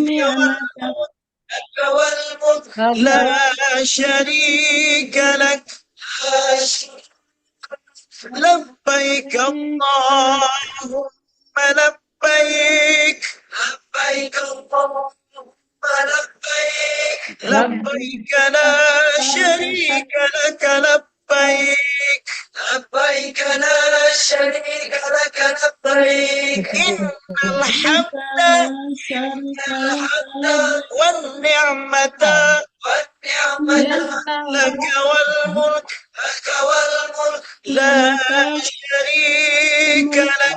نعمتك والملك لا شريك لك لبيك اللهم لبيك لبيك اللهم لبيك لبيك لا شريك لك لبيك لبيك لا شريك لك لبيك إن الحمد لا شريك لك والنعمة لك والملك لا لك شريك لك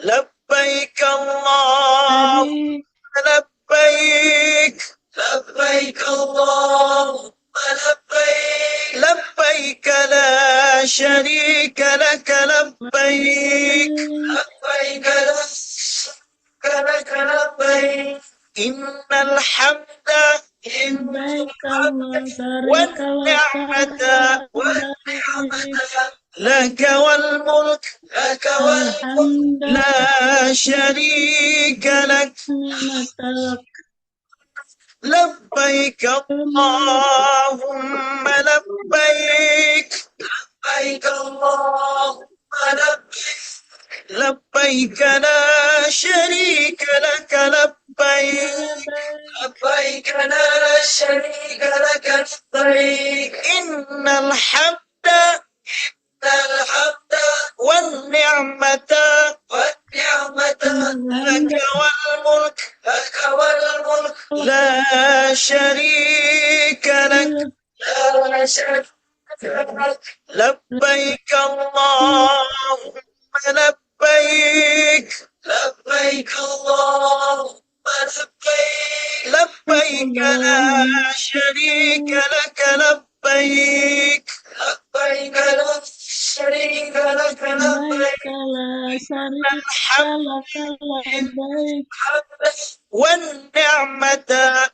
لبيك اللهم شريك لبيك لبيك اللهم لبيك لبيك لا شريك لك لبيك لبيك لا شريك لك لبيك إن الحمد لبيك لا شريك لك والنعمة لبيك لك والملك الحمد لا شريك لك نعمتك لبيك اللهم لبيك لبيك اللهم لبيك لبيك لا شريك لك لبيك لبيك لا شريك لك لبيك إن الحمد والنعمة لك والملك لا شريك لك لبيك اللهم لبيك لبيك اللهم لبيك لبيك لا شريك لك لبيك لبيك لا شريك لك لبيك لبيك لا شريك الحمد لك لبيك والنعمة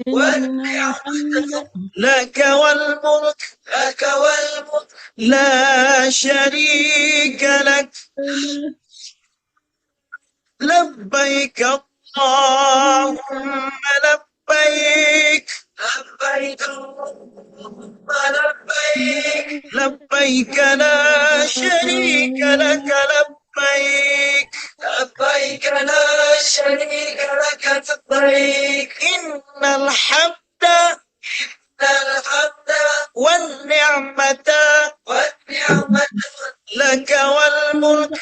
إن الحمد لك والملك لا شريك لك لبيك اللهم لبيك لبيك اللهم لبيك لبيك لا شريك لك لبيك لبيك لا شريك لك لبيك إن الحمد والنعمة لك والملك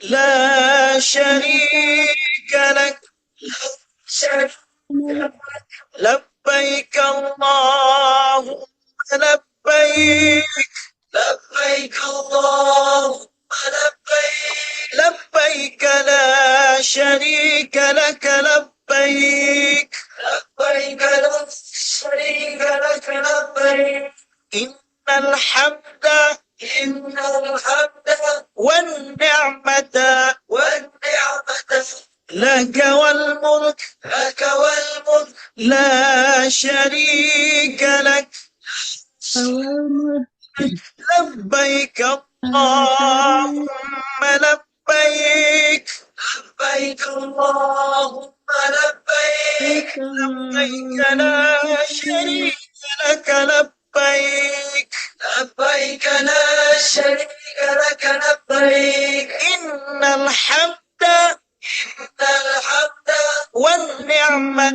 لا شريك لك لبيك اللهم لبيك لبيك اللهم لبيك لبيك لا شريك لك لبيك لبيك لا شريك لك لبيك إن الحمد والنعمة لك والملك لا شريك لك لبيك اللهم لبيك لبيك اللهم لبيك لبيك لا شريك لك لبيك لبيك لا شريك لك لبيك إن الحمد والنعمة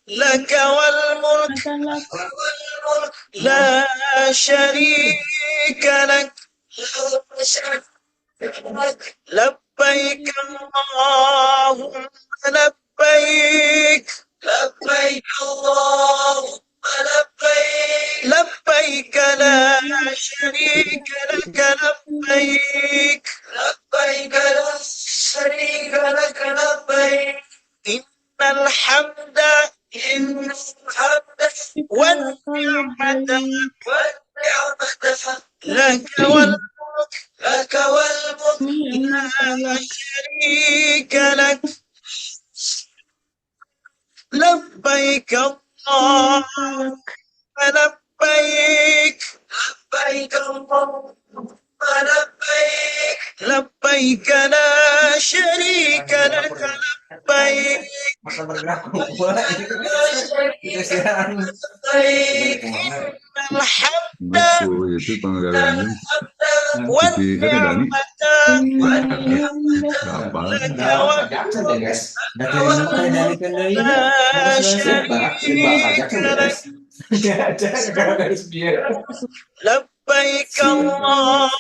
لك والملك لا شريك لك لبيك اللهم لبيك لبيك اللهم لبيك لبيك لا شريك لك لبيك لبيك لا شريك لك لبيك إن الحمد والنعمة لك والملك لا شريك لك لبيك اللهم لبيك لبيك اللهم لبيك لا شريك لك لبيك Masa bergerak pula ini siaran لبيك إن الحمد Betul, itu penggalangan والنعمة Innal hamda لك Jackson deh guys udah kirim nama dari kendali لا sebab Jackson deh guys شريك ada garis biar لبيك اللهم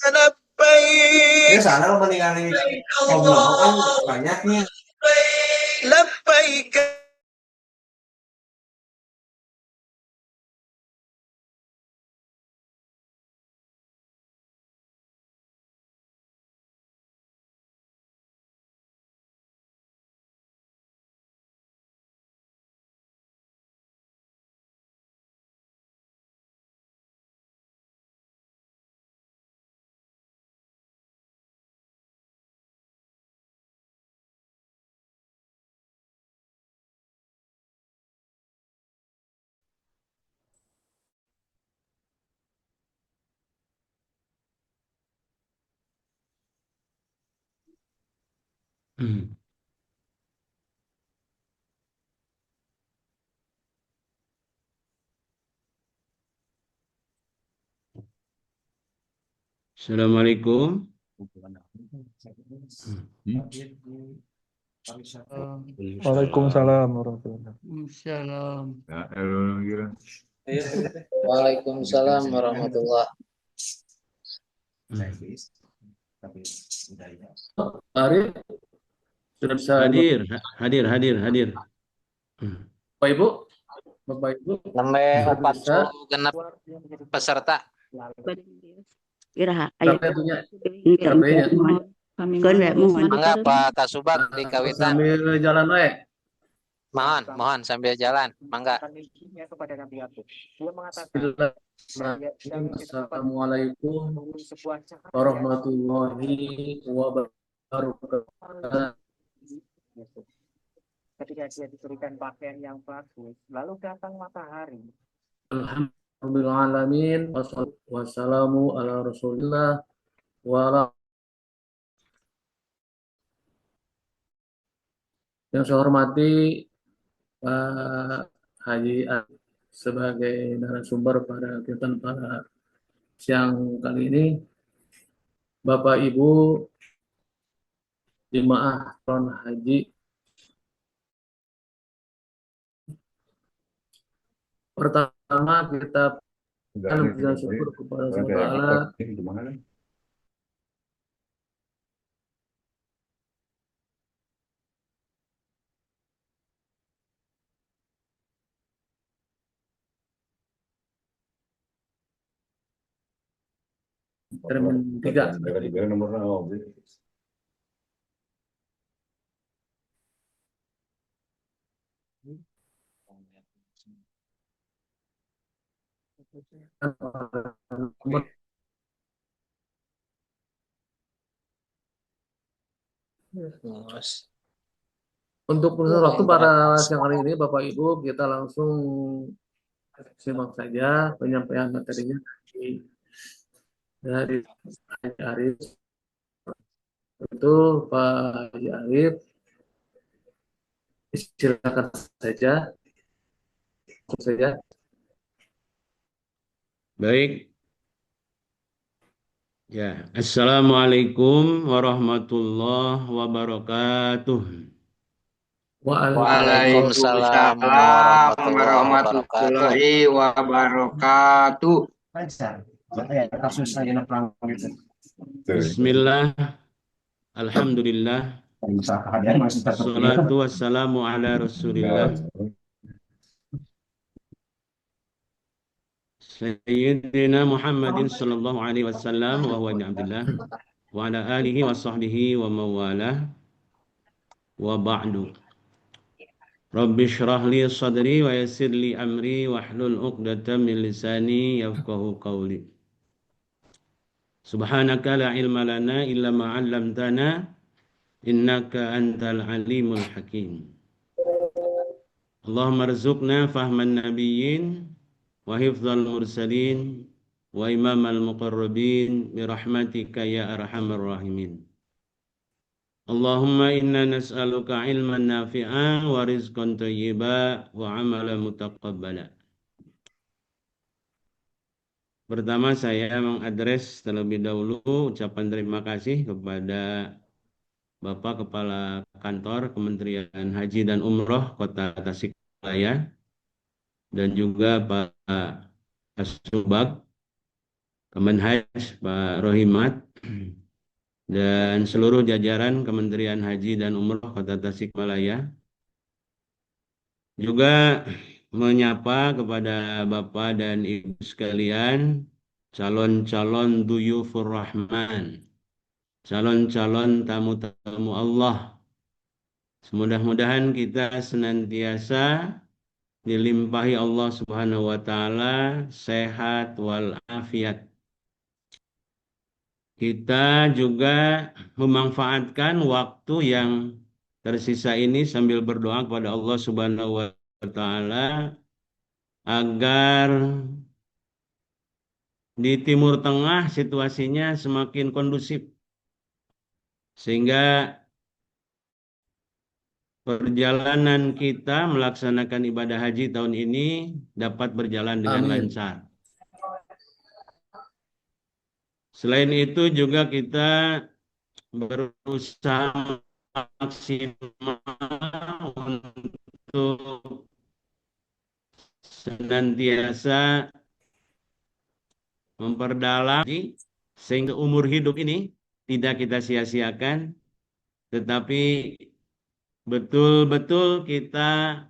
ya لبيك sana lo meninggalin ngobrol kan banyaknya لبيك Assalamualaikum. Waalaikumsalam warahmatullahi Salam. Ya, orang kira. Waalaikumsalam warahmatullah. Arif sudah bisa Hadir. Bapak Ibu? Bapak Ibu? Sampai Sudah bisa? 40 genap peserta. Iraha Berapa aya punya? ente Berapa ya? keun we mohon Mangga Pak Kasubag di kawitan. Sambil jalan wae. Mohon sambil jalan. Mangga. Assalamualaikum warahmatullahi wabarakatuh. Ketika dia diberikan pakaian yang bagus, lalu datang matahari. Alhamdulillahalamin. Wassalamu ala rasulillah wa ala. Yang saya hormati Pak Haji sebagai narasumber pada kegiatan pada siang kali ini, Bapak Ibu jemaah calon haji, pertama kita akan syukur kepada Allah Subhanahu termin 3. Untuk proses waktu pada siang hari ini, Bapak Ibu, kita langsung simak saja penyampaian materinya dari Haji Arif. Itu Pak Haji Arif, silakan saja. Baik. Ya, Assalamualaikum warahmatullahi wabarakatuh. Waalaikumsalam warahmatullahi wabarakatuh. Bismillah. Alhamdulillah. Salatu wassalamu ala Rasulillah. Sayyidina Muhammadin sallallahu alaihi wasallam wa huwa ibn Abdullah wa ala alihi wa sahbihi wa mawalah wa ba'du. Rabbi shrah li sadri wa yassir li amri wa hlul 'uqdatam min lisani yafqahu qawli. Subhanaka la ilma lana illa ma 'allamtana innaka antal alimul hakim. Allahumma rzuqna fahman nabiyyin wa hifdzal mursalin wa imamal muqarrabin birahmatika ya arhamar rahimin. Allahumma inna nas'aluka ilman nafi'an wa rizqan thayyiba wa amalan mutaqabbala. Pertama saya mengadres terlebih dahulu ucapan terima kasih kepada Bapak Kepala Kantor Kementerian Haji dan Umroh Kota Tasikmalaya dan juga Pak Kasubag Kemenhaj Pak Rohimat dan seluruh jajaran Kementerian Haji dan Umroh Kota Tasikmalaya. Juga menyapa kepada Bapak dan Ibu sekalian, calon-calon duyufur rahman, calon-calon tamu-tamu Allah. Semudah-mudahan kita senantiasa dilimpahi Allah Subhanahu wa taala sehat walafiat. Kita juga memanfaatkan waktu yang tersisa ini sambil berdoa kepada Allah Subhanahu wa taala agar di Timur Tengah situasinya semakin kondusif sehingga perjalanan kita melaksanakan ibadah haji tahun ini dapat berjalan dengan lancar. Selain itu juga kita berusaha maksimal untuk senantiasa memperdalam sehingga umur hidup ini tidak kita sia-siakan, tetapi betul-betul kita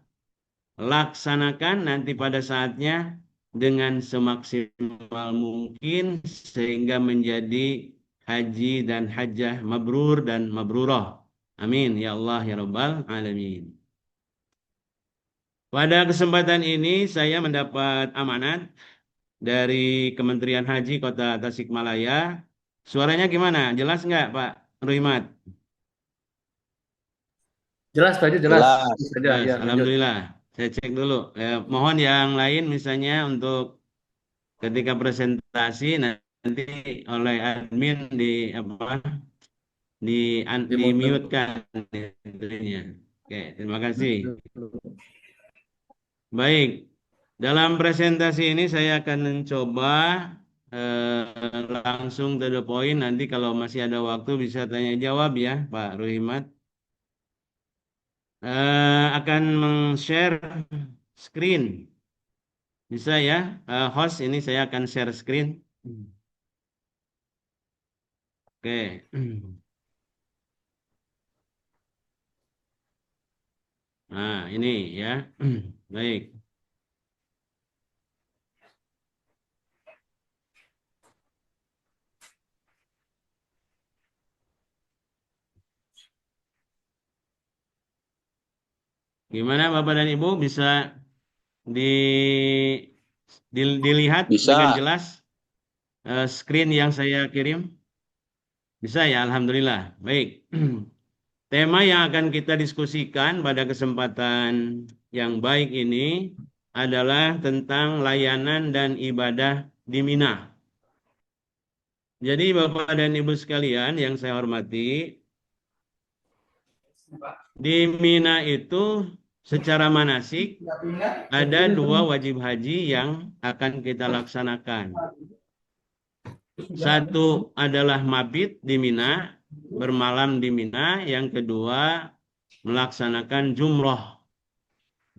laksanakan nanti pada saatnya dengan semaksimal mungkin sehingga menjadi haji dan hajjah mabrur dan mabrurah. Amin ya Allah ya Rabbal alamin. Pada kesempatan ini saya mendapat amanat dari Kementerian Haji Kota Tasikmalaya. Suaranya gimana? Jelas nggak Pak Ruhimat? Jelas Pak, jelas. Jelas. Ya, alhamdulillah. Saya cek dulu. Mohon yang lain misalnya untuk ketika presentasi nanti oleh admin di mute kan intinya. Oke, terima kasih. Baik, dalam presentasi ini saya akan mencoba langsung to the point. Nanti kalau masih ada waktu bisa tanya jawab ya Pak Ruhimat. Akan men-share screen. Bisa ya, host ini saya akan share screen. Oke. Nah, ini ya. Baik. Gimana Bapak dan Ibu bisa dilihat dengan jelas screen yang saya kirim? Bisa ya, alhamdulillah. Baik. Tema yang akan kita diskusikan pada kesempatan yang baik ini adalah tentang layanan dan ibadah di Mina. Jadi Bapak dan Ibu sekalian yang saya hormati, di Mina itu secara manasik ada 2 wajib haji yang akan kita laksanakan. Satu adalah mabit di Mina, bermalam di Mina. Yang kedua melaksanakan jumroh.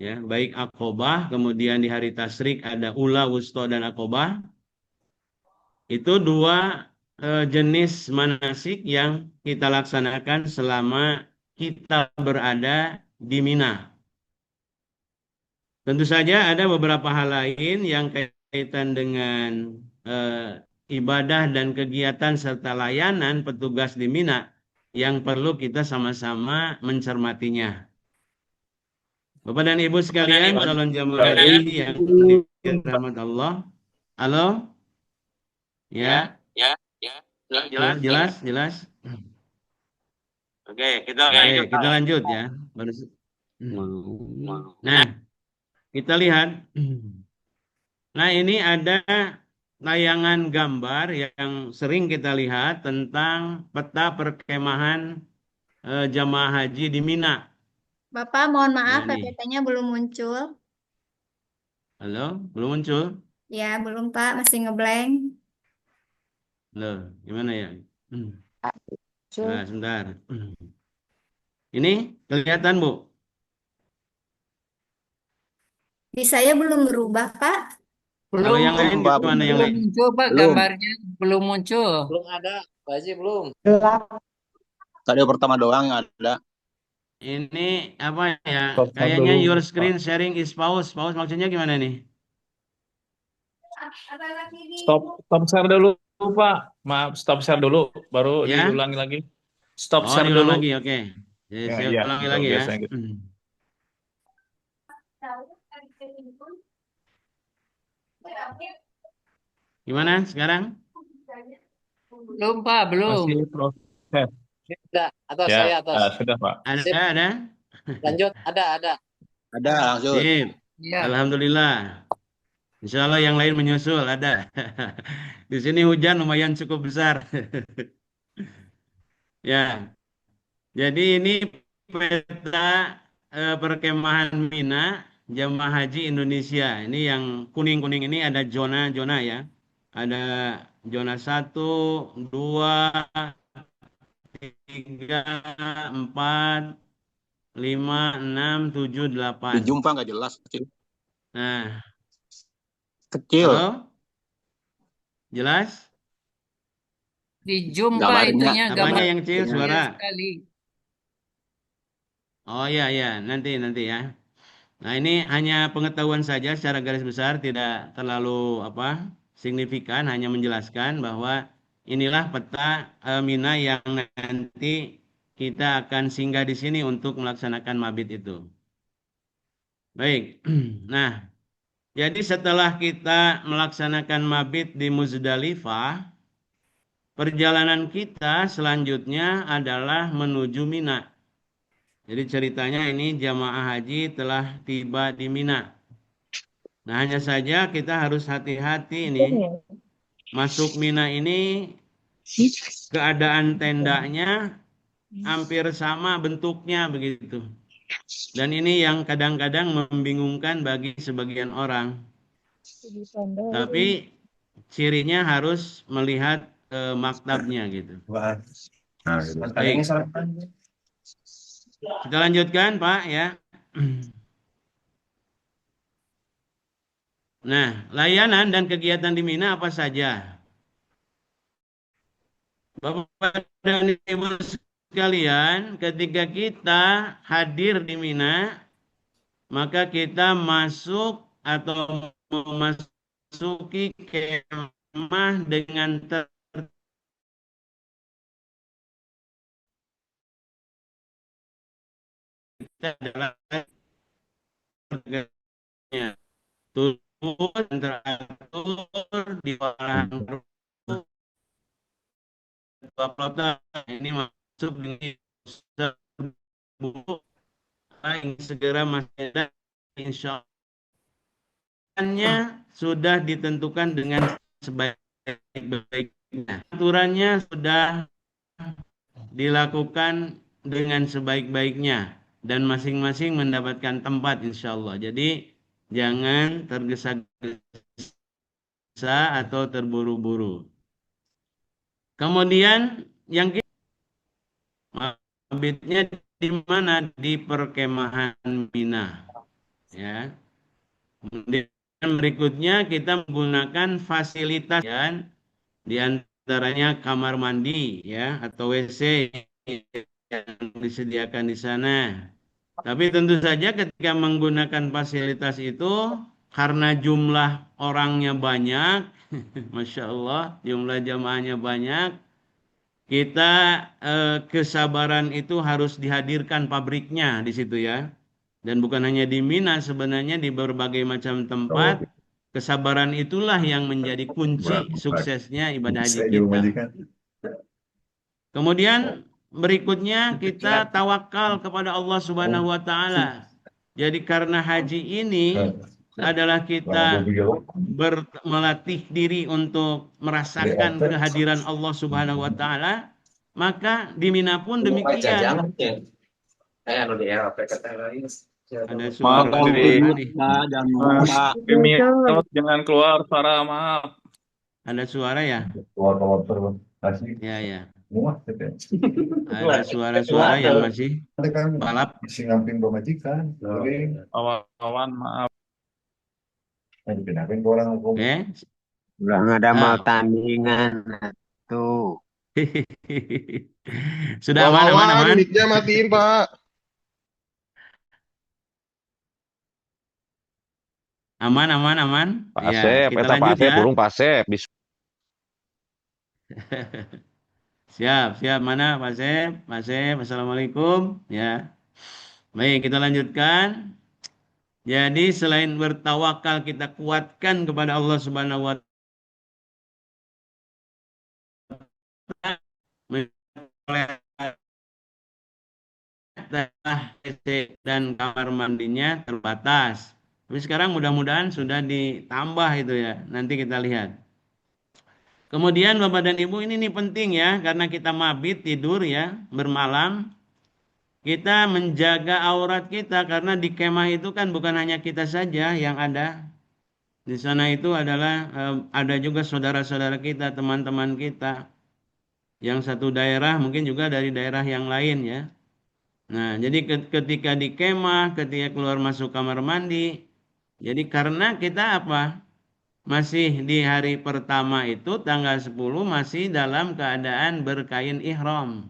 Ya, baik akobah, kemudian di hari tasyrik ada ula, wusta, dan akobah. Itu 2 jenis manasik yang kita laksanakan selama kita berada di Mina. Tentu saja ada beberapa hal lain yang kaitan dengan ibadah dan kegiatan serta layanan petugas di Mina yang perlu kita sama-sama mencermatinya. Bapak dan Ibu sekalian, calon jamaah haji yang dirahmati Allah. Halo? Ya? Jelas? Oke, kita lanjut ya. Nah, kita lihat. Nah, ini ada tayangan gambar yang sering kita lihat tentang peta perkemahan jamaah haji di Mina. Bapak, mohon maaf, Nah, nih. PPT-nya belum muncul. Halo, belum muncul? Ya, belum Pak, masih ngeblank. Loh, gimana ya? Nah, sebentar. Ini kelihatan, Bu? Di saya belum berubah, Pak. Kalau yang lain gimana yang Belum lain? muncul Pak gambarnya, belum muncul. Belum ada, Pak Haji belum. Tadi pertama doang yang ada. Ini apa ya? Stop share Kayaknya dulu, your Pak. screen sharing is pause. Pause maksudnya gimana nih? Stop share dulu, Pak. Maaf, stop share dulu, baru Ya? diulangi lagi. Stop Oh, share diulang dulu. lagi, oke. Jadi Ya, saya iya, ulangi betul, lagi ya. biasanya gitu. Gimana sekarang? Belum Pak, belum. Masih proses. Ada, atas Ya, saya atas. sudah, Pak. Sip. Ada? Lanjut, ada. Ada langsung. Sip. Iya. Alhamdulillah. Insya Allah yang lain menyusul ada. Di sini hujan lumayan cukup besar. Ya, jadi ini peta perkemahan Mina jamaah haji Indonesia. Ini yang kuning-kuning ini ada zona-zona ya. Ada zona 1, 2, 3, 4, 5, 6, 7, 8. Dijumpa nggak jelas kecil. Nah, Kecil. halo? Jelas? Di Zoom Pak Gambarnya. itunya Apanya gambar yang kecil suara? sekali. Oh ya, nanti ya. Nah, ini hanya pengetahuan saja secara garis besar, tidak terlalu signifikan, hanya menjelaskan bahwa inilah peta Mina yang nanti kita akan singgah di sini untuk melaksanakan mabit itu. Baik. Nah, jadi setelah kita melaksanakan mabit di Muzdalifah, perjalanan kita selanjutnya adalah menuju Mina. Jadi ceritanya ini jamaah haji telah tiba di Mina. Nah, hanya saja kita harus hati-hati ini. Masuk Mina ini keadaan tendanya hampir sama bentuknya begitu. Dan ini yang kadang-kadang membingungkan bagi sebagian orang. Tapi cirinya harus melihat maktabnya gitu. Nah, gitu. Baik. Kita lanjutkan, Pak ya. Nah, layanan dan kegiatan di Mina apa saja? Bapak dan Ibu sekalian, ketika kita hadir di Mina, maka kita masuk atau memasuki kemah dengan adalah turun dan teratur di olahan dua kloter. Ini masuk di serbu yang segera masih ada, insya Allah sudah ditentukan dengan sebaik-baiknya. Aturannya sudah dilakukan dengan sebaik-baiknya dan masing-masing mendapatkan tempat insya Allah. Jadi jangan tergesa-gesa atau terburu-buru. Kemudian yang mabitnya di mana? Di perkemahan Mina. Ya. Kemudian berikutnya kita menggunakan fasilitas ya, di antaranya kamar mandi ya atau WC yang disediakan di sana. Tapi tentu saja ketika menggunakan fasilitas itu karena jumlah orangnya banyak, Masya Allah, jumlah jamaahnya banyak, kita kesabaran itu harus dihadirkan pabriknya di situ ya. Dan bukan hanya di Mina, sebenarnya di berbagai macam tempat, kesabaran itulah yang menjadi kunci suksesnya ibadah haji kita. Kemudian berikutnya kita tawakal kepada Allah Subhanahu wa taala. Jadi karena haji ini adalah kita melatih diri untuk merasakan kehadiran Allah Subhanahu wa taala, maka di Mina pun demikian. Ada suara Maaf Diri. Pak, jangan ngomong Pak. Jangan keluar suara, maaf. Ada suara ya? Ya, ya. Ada suara-suara yang masih balap. Awan, maaf. Oke. Udah nggak ada mau Ah. tandingan tuh. Sudah aman. Mic-nya matiin, Pak. Aman. Pak Ya, Asep, kita eta Pak lanjut Asep, ya. burung Pak Asep. Siap. Mana Pak Sep? Assalamualaikum. Ya. Baik, kita lanjutkan. Jadi selain bertawakal, kita kuatkan kepada Allah Subhanahu wa taala, dan kamar mandinya terbatas. Tapi sekarang mudah-mudahan sudah ditambah itu ya. Nanti kita lihat. Kemudian Bapak dan Ibu, ini nih penting ya, karena kita mabit tidur ya, bermalam. Kita menjaga aurat kita, karena di kemah itu kan bukan hanya kita saja yang ada. Di sana itu adalah ada juga saudara-saudara kita, teman-teman kita yang satu daerah, mungkin juga dari daerah yang lain ya. Nah, jadi ketika di kemah, ketika keluar masuk kamar mandi, jadi karena kita apa? Masih di hari pertama itu tanggal 10 masih dalam keadaan berkain ihram.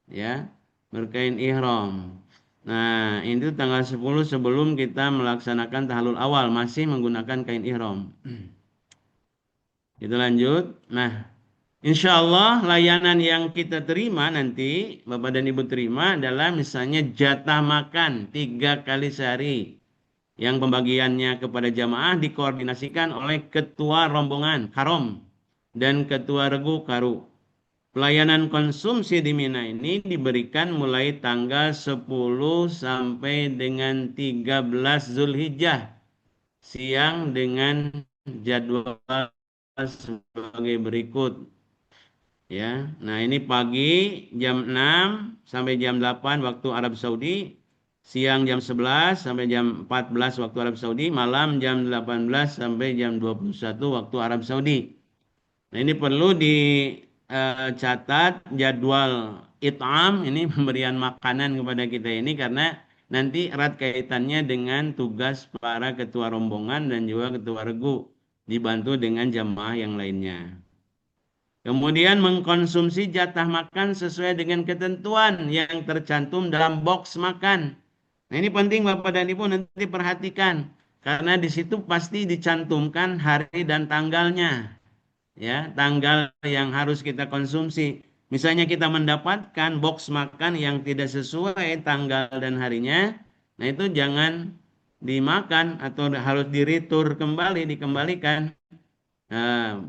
Ya, berkain ihram. Nah, itu tanggal 10 sebelum kita melaksanakan tahlul awal masih menggunakan kain ihram. Kita lanjut. Nah, insya Allah layanan yang kita terima nanti, Bapak dan Ibu terima adalah misalnya jatah makan 3 kali sehari. Yang pembagiannya kepada jamaah dikoordinasikan oleh ketua rombongan Karom dan ketua regu Karu. Pelayanan konsumsi di Mina ini diberikan mulai tanggal 10 sampai dengan 13 Zulhijjah. Siang dengan jadwal sebagai berikut. Ya, nah ini pagi jam 6 sampai jam 8 waktu Arab Saudi. Siang jam 11 sampai jam 14 waktu Arab Saudi, malam jam 18 sampai jam 21 waktu Arab Saudi. Nah, ini perlu dicatat jadwal it'am, ini pemberian makanan kepada kita ini, karena nanti erat kaitannya dengan tugas para ketua rombongan dan juga ketua regu, dibantu dengan jamaah yang lainnya. Kemudian mengkonsumsi jatah makan sesuai dengan ketentuan yang tercantum dalam box makan. Nah, ini penting Bapak dan Ibu nanti perhatikan, karena di situ pasti dicantumkan hari dan tanggalnya. Ya, tanggal yang harus kita konsumsi. Misalnya kita mendapatkan box makan yang tidak sesuai tanggal dan harinya, nah itu jangan dimakan atau harus diretur kembali, dikembalikan. Nah,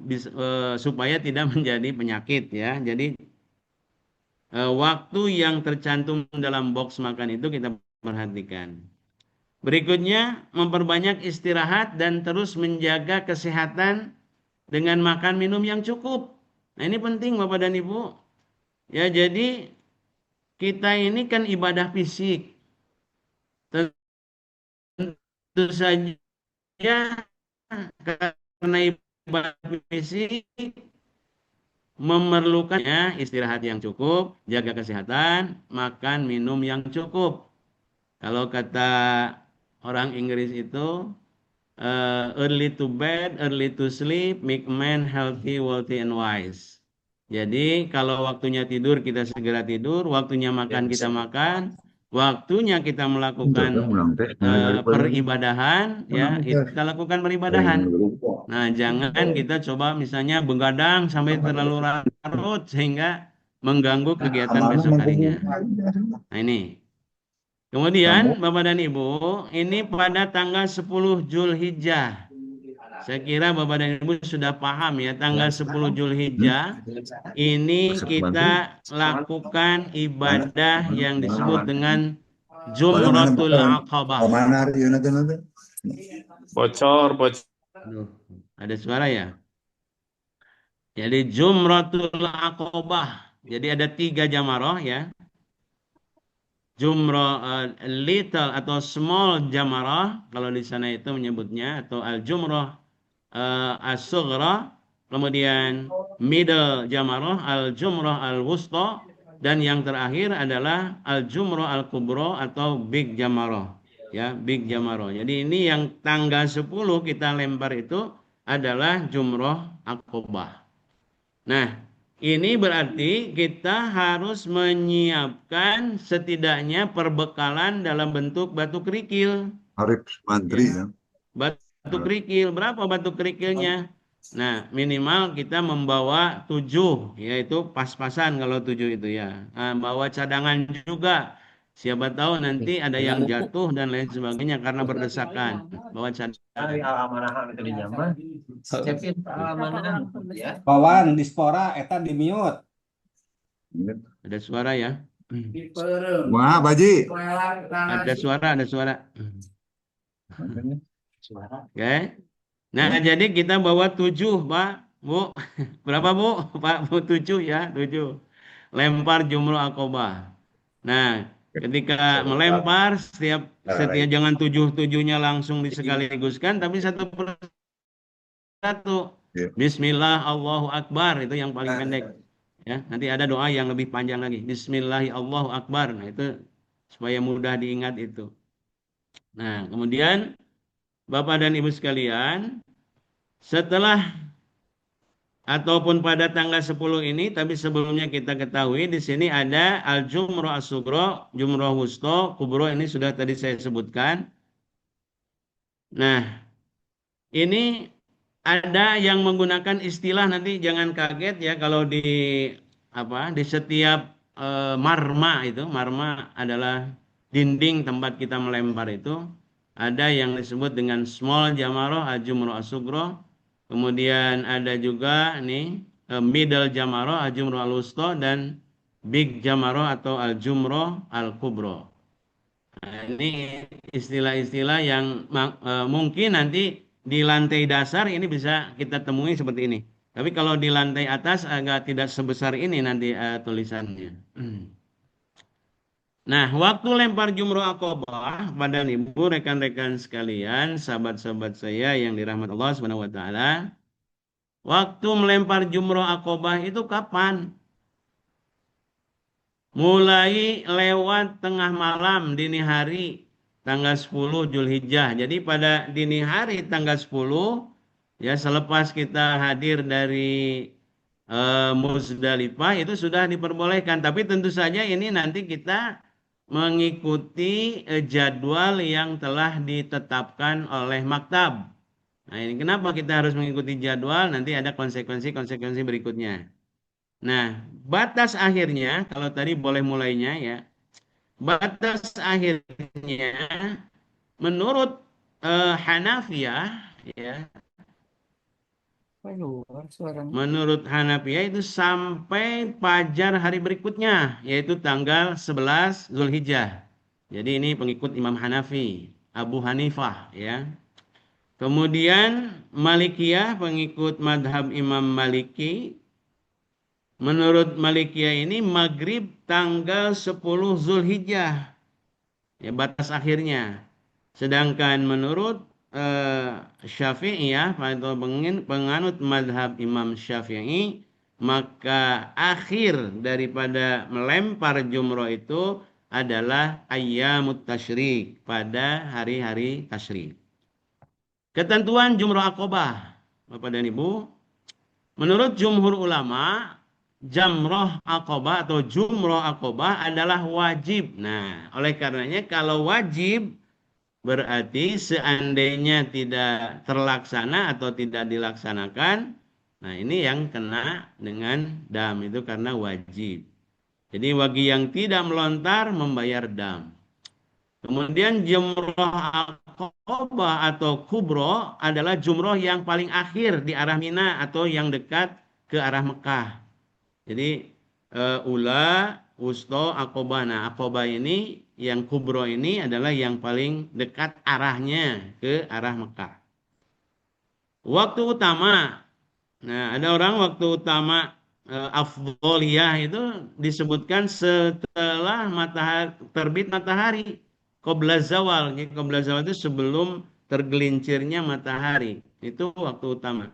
supaya tidak menjadi penyakit ya. Jadi waktu yang tercantum dalam box makan itu kita perhatikan. Berikutnya, memperbanyak istirahat dan terus menjaga kesehatan dengan makan minum yang cukup. Nah, ini penting Bapak dan Ibu. Ya, jadi kita ini kan ibadah fisik. Tentu saja karena ibadah fisik memerlukannya istirahat yang cukup, jaga kesehatan, makan minum yang cukup. Kalau kata orang Inggris itu early to bed, early to sleep, make man healthy, wealthy, and wise. Jadi kalau waktunya tidur kita segera tidur, waktunya makan kita makan, waktunya kita melakukan peribadahan, ya kita lakukan peribadahan. Nah, jangan kita coba misalnya begadang sampai terlalu larut sehingga mengganggu kegiatan besok harinya. Nah, ini. Kemudian Bapak dan Ibu, ini pada tanggal 10 Zulhijjah. Saya kira Bapak dan Ibu sudah paham ya, tanggal 10 Zulhijjah ini kita lakukan ibadah yang disebut dengan Jumratul Aqabah. Bocor. Aduh, ada suara ya? Jadi Jumratul Aqobah. Jadi ada 3 jamaroh ya. Jumrah little atau small jamarah kalau di sana itu menyebutnya, atau al-jumrah as-sughra, kemudian middle jamarah al-jumrah al-wusta, dan yang terakhir adalah al-jumrah al-kubra atau big jamarah ya, big jamarah. Jadi ini yang tanggal 10 kita lempar itu adalah jumrah aqobah. Nah, ini berarti kita harus menyiapkan setidaknya perbekalan dalam bentuk batu kerikil. Arif mantri ya. Batu kerikil, berapa batu kerikilnya? Nah, minimal kita membawa 7, yaitu pas-pasan kalau 7 itu ya. Nah, bawa cadangan juga. Siapa tahu nanti ada yang jatuh dan lain sebagainya karena berdesakan. Bawa cadangan. Amanahan itu nyaman. Cepin amanahan ya. Bawaan dispora eta di mute. Ada suara ya? Wah, Baji. Ada suara. Oke. Nah, jadi kita bawa 7, Pak, Bu. Berapa, Bu? Pak, Bu, 7 ya, 7. Lempar jumrah aqobah. Nah, ketika melempar setiap jangan 7-7-nya langsung disekaliguskan, tapi satu persatu. Bismillah, Allahu Akbar, itu yang paling pendek. Ya, nanti ada doa yang lebih panjang lagi. Bismillah, Allahu Akbar. Nah, itu supaya mudah diingat itu. Nah, kemudian Bapak dan Ibu sekalian, setelah ataupun pada tanggal 10 ini, tapi sebelumnya kita ketahui di sini ada al-jumrah as-sughra, jumrah wusta, kubra, ini sudah tadi saya sebutkan. Nah, ini ada yang menggunakan istilah, nanti jangan kaget ya kalau di setiap marma itu, marma adalah dinding tempat kita melempar itu, ada yang disebut dengan small jamarah al-jumrah as-sughra, kemudian ada juga nih middle jamarah al-jumrah al-wusta, dan big jamarah atau al-jumrah al-kubra. Nah, ini istilah-istilah yang mungkin nanti di lantai dasar ini bisa kita temui seperti ini. Tapi kalau di lantai atas agak tidak sebesar ini nanti tulisannya. Nah, waktu lempar jumrah aqobah, pada ibu rekan-rekan sekalian, sahabat-sahabat saya yang dirahmati Allah Subhanahu wa taala, waktu melempar jumrah aqobah itu kapan? Mulai lewat tengah malam dini hari tanggal 10 Zulhijjah. Jadi pada dini hari tanggal 10 ya, selepas kita hadir dari Muzdalifah itu sudah diperbolehkan, tapi tentu saja ini nanti kita mengikuti jadwal yang telah ditetapkan oleh maktab. Nah, ini kenapa kita harus mengikuti jadwal, nanti ada konsekuensi berikutnya. Nah, batas akhirnya, kalau tadi boleh mulainya ya, batas akhirnya menurut Hanafiyah ya, menurut Hanafiyah itu sampai fajar hari berikutnya, yaitu tanggal 11 Zulhijjah. Jadi ini pengikut Imam Hanafi, Abu Hanifah ya. Kemudian Malikiyah, pengikut madhab Imam Maliki. Menurut Malikiyah ini maghrib tanggal 10 Zulhijjah, ya, batas akhirnya. Sedangkan menurut Syafi'iyah, atau penganut madhab Imam Syafi'i, maka akhir daripada melempar jumrah itu adalah ayyamut tasyrik, pada hari-hari tasyrik. Ketentuan jumrah aqobah, Bapak dan Ibu, menurut jumhur ulama, jamrah aqobah atau jumrah aqobah adalah wajib. Nah, oleh karenanya kalau wajib berarti seandainya tidak terlaksana atau tidak dilaksanakan, nah ini yang kena dengan dam, itu karena wajib. Jadi bagi yang tidak melontar membayar dam. Kemudian jumrah aqobah atau kubro adalah jumrah yang paling akhir di arah Mina atau yang dekat ke arah Mekah. Jadi ula wusto, Aqobah. Nah, Aqobah ini yang kubro ini adalah yang paling dekat arahnya ke arah Mekah. Waktu utama. Nah, ada orang waktu utama afdholiyah itu disebutkan setelah matahari terbit matahari. Qabla zawal. Qabla zawal itu sebelum tergelincirnya matahari. Itu waktu utama.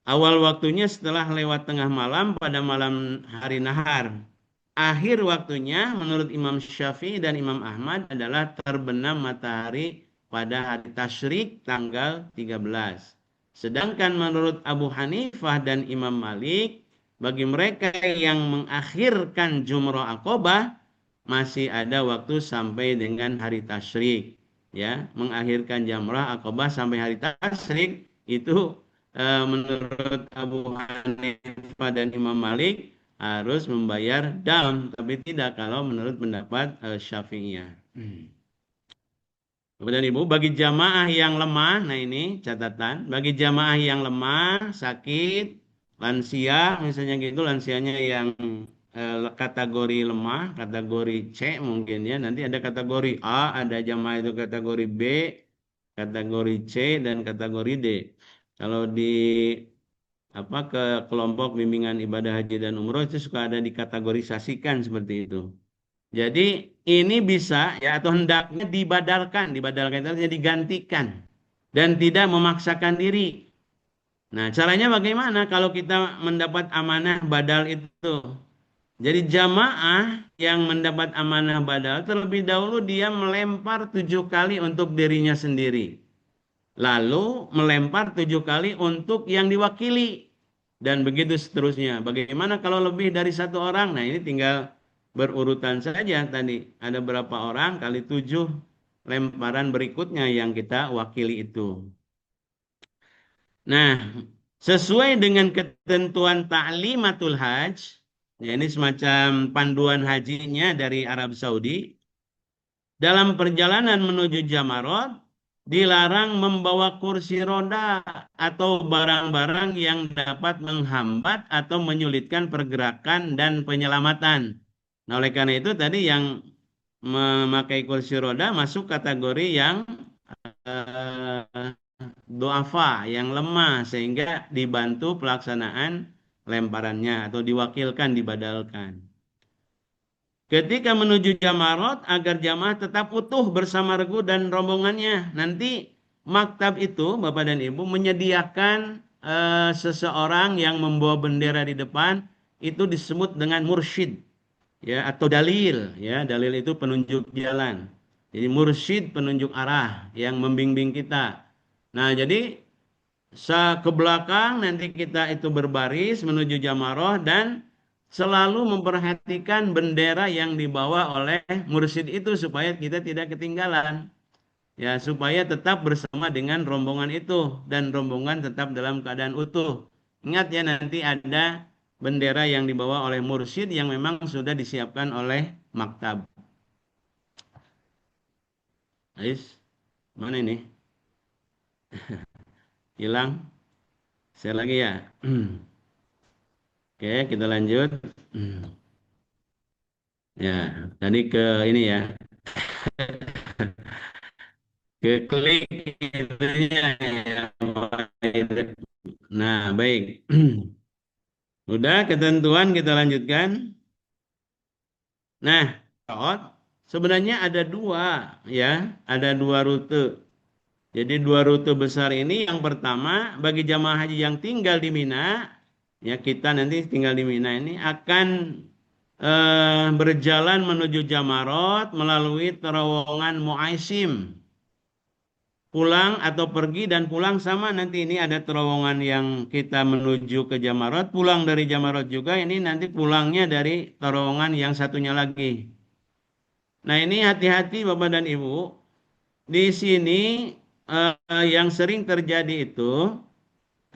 Awal waktunya setelah lewat tengah malam pada malam hari nahar. Akhir waktunya menurut Imam Syafi'i dan Imam Ahmad adalah terbenam matahari pada hari tasyrik tanggal 13. Sedangkan menurut Abu Hanifah dan Imam Malik, bagi mereka yang mengakhirkan Jumrah Aqobah, masih ada waktu sampai dengan hari tasyrik. Ya, mengakhirkan Jamrah Aqobah sampai hari tasyrik itu menurut Abu Hanifah dan Imam Malik harus membayar dam, tapi tidak kalau menurut pendapat Syafi'iyah. Kemudian Ibu, bagi jamaah yang lemah, nah ini catatan, bagi jamaah yang lemah, sakit, lansia, misalnya gitu, lansianya yang kategori lemah, kategori C mungkin ya, nanti ada kategori A, ada jamaah itu kategori B, kategori C, dan kategori D. Kalau di ke kelompok bimbingan ibadah haji dan umroh itu suka ada dikategorisasikan seperti itu. Jadi ini bisa ya atau hendaknya dibadalkan itu artinya digantikan dan tidak memaksakan diri. Nah, caranya bagaimana kalau kita mendapat amanah badal itu? Jadi jamaah yang mendapat amanah badal terlebih dahulu dia melempar 7 kali untuk dirinya sendiri. Lalu melempar 7 kali untuk yang diwakili. Dan begitu seterusnya. Bagaimana kalau lebih dari 1 orang? Nah, ini tinggal berurutan saja tadi. Ada berapa orang kali 7 lemparan berikutnya yang kita wakili itu. Nah, sesuai dengan ketentuan Ta'limatul Hajj, ya ini semacam panduan hajinya dari Arab Saudi, dalam perjalanan menuju Jamarot, dilarang membawa kursi roda atau barang-barang yang dapat menghambat atau menyulitkan pergerakan dan penyelamatan. Nah, oleh karena itu tadi yang memakai kursi roda masuk kategori yang du'afa, yang lemah, sehingga dibantu pelaksanaan lemparannya atau diwakilkan, dibadalkan. Ketika menuju Jamarot, agar jamaah tetap utuh bersama regu dan rombongannya. Nanti maktab itu, Bapak dan Ibu, menyediakan seseorang yang membawa bendera di depan, itu disebut dengan mursyid, ya, atau dalil. Ya, dalil itu penunjuk jalan. Jadi mursyid penunjuk arah yang membimbing kita. Nah, jadi ke belakang nanti kita itu berbaris menuju Jamarah dan selalu memperhatikan bendera yang dibawa oleh mursyid itu supaya kita tidak ketinggalan. Ya, supaya tetap bersama dengan rombongan itu dan rombongan tetap dalam keadaan utuh. Ingat ya, nanti ada bendera yang dibawa oleh mursyid yang memang sudah disiapkan oleh maktab. Ais, mana ini? Hilang? Saya lagi ya. Oke, kita lanjut. Ya, tadi ke ini ya. Ke klik itunya ya. Nah, baik. Udah ketentuan kita lanjutkan. Nah, sebenarnya ada 2 ya, ada 2 rute. Jadi 2 rute besar ini, yang pertama bagi jamaah haji yang tinggal di Mina, ya kita nanti tinggal di Mina ini akan berjalan menuju Jamarot melalui terowongan Mu'aisim. Pulang atau pergi dan pulang sama, nanti ini ada terowongan yang kita menuju ke Jamarot, pulang dari Jamarot juga, ini nanti pulangnya dari terowongan yang satunya lagi. Nah, ini hati-hati Bapak dan Ibu. Di sini yang sering terjadi itu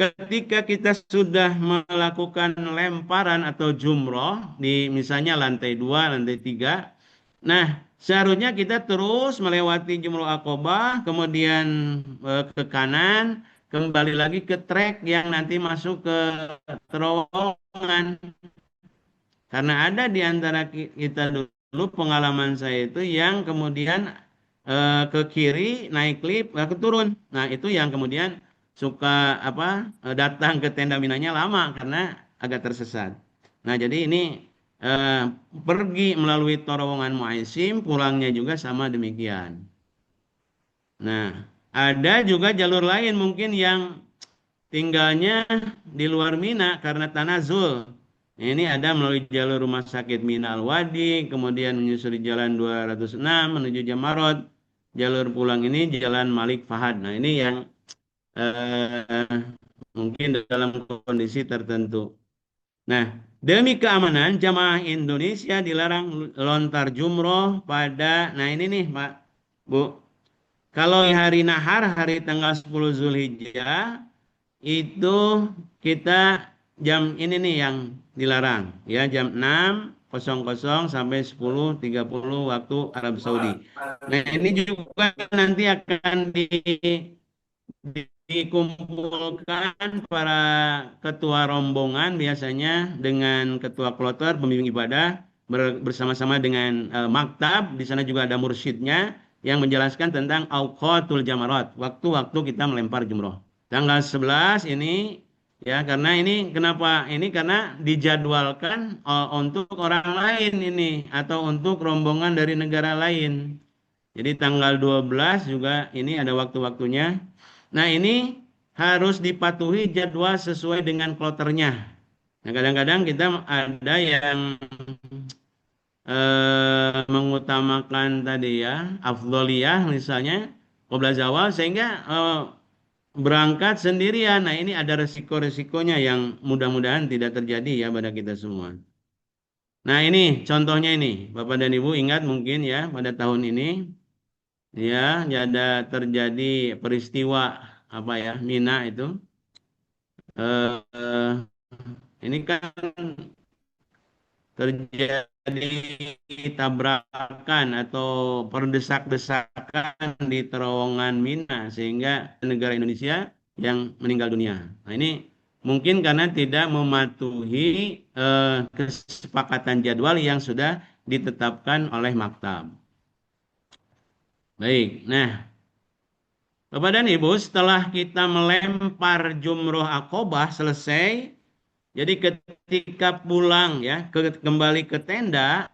ketika kita sudah melakukan lemparan atau jumroh di misalnya lantai 2, lantai 3. Nah, seharusnya kita terus melewati jumroh Aqobah, kemudian ke kanan, kembali lagi ke trek yang nanti masuk ke terowongan. Karena ada di antara kita dulu pengalaman saya itu yang kemudian ke kiri naik lift ke turun. Nah, itu yang kemudian suka datang ke tenda Minanya lama karena agak tersesat. Nah, jadi ini eh, pergi melalui terowongan Muaisim, pulangnya juga sama demikian. Nah, ada juga jalur lain mungkin yang tinggalnya di luar Mina karena tanazul. Nah, ini ada melalui jalur Rumah Sakit Mina Al-Wadi, kemudian menyusuri Jalan 206 menuju Jamarot. Jalur pulang ini Jalan Malik Fahad. Nah, ini yang mungkin dalam kondisi tertentu. Nah, demi keamanan jamaah Indonesia dilarang lontar jumroh nah ini nih Pak, Bu. Kalau hari nahar, hari tanggal 10 Zulhijjah, itu kita jam ini nih yang dilarang. Ya, jam 6.00 sampai 10.30 waktu Arab Saudi. Nah, ini juga nanti akan dikumpulkan para ketua rombongan biasanya dengan ketua kloter, pembimbing ibadah, bersama-sama dengan maktab. Di sana juga ada mursyidnya yang menjelaskan tentang auqatul jamarat, waktu-waktu kita melempar jumroh. Tanggal 11 ini ya, karena ini kenapa? Ini karena dijadwalkan untuk orang lain ini atau untuk rombongan dari negara lain. Jadi tanggal 12 juga ini ada waktu-waktunya. Nah, ini harus dipatuhi jadwal sesuai dengan kloternya. Nah, kadang-kadang kita ada yang mengutamakan tadi ya, afdholiyah misalnya, qobla zawal, sehingga berangkat sendirian. Nah, ini ada resiko-resikonya yang mudah-mudahan tidak terjadi ya pada kita semua. Nah, ini contohnya ini, Bapak dan Ibu ingat mungkin ya pada tahun ini ya ada terjadi peristiwa Mina itu. Ini kan terjadi tabrakan atau perdesak-desakan di terowongan Mina sehingga negara Indonesia yang meninggal dunia. Nah, ini mungkin karena tidak mematuhi kesepakatan jadwal yang sudah ditetapkan oleh maktab. Baik, nah Bapak dan Ibu, setelah kita melempar jumroh akobah selesai, jadi ketika pulang ya kembali ke tenda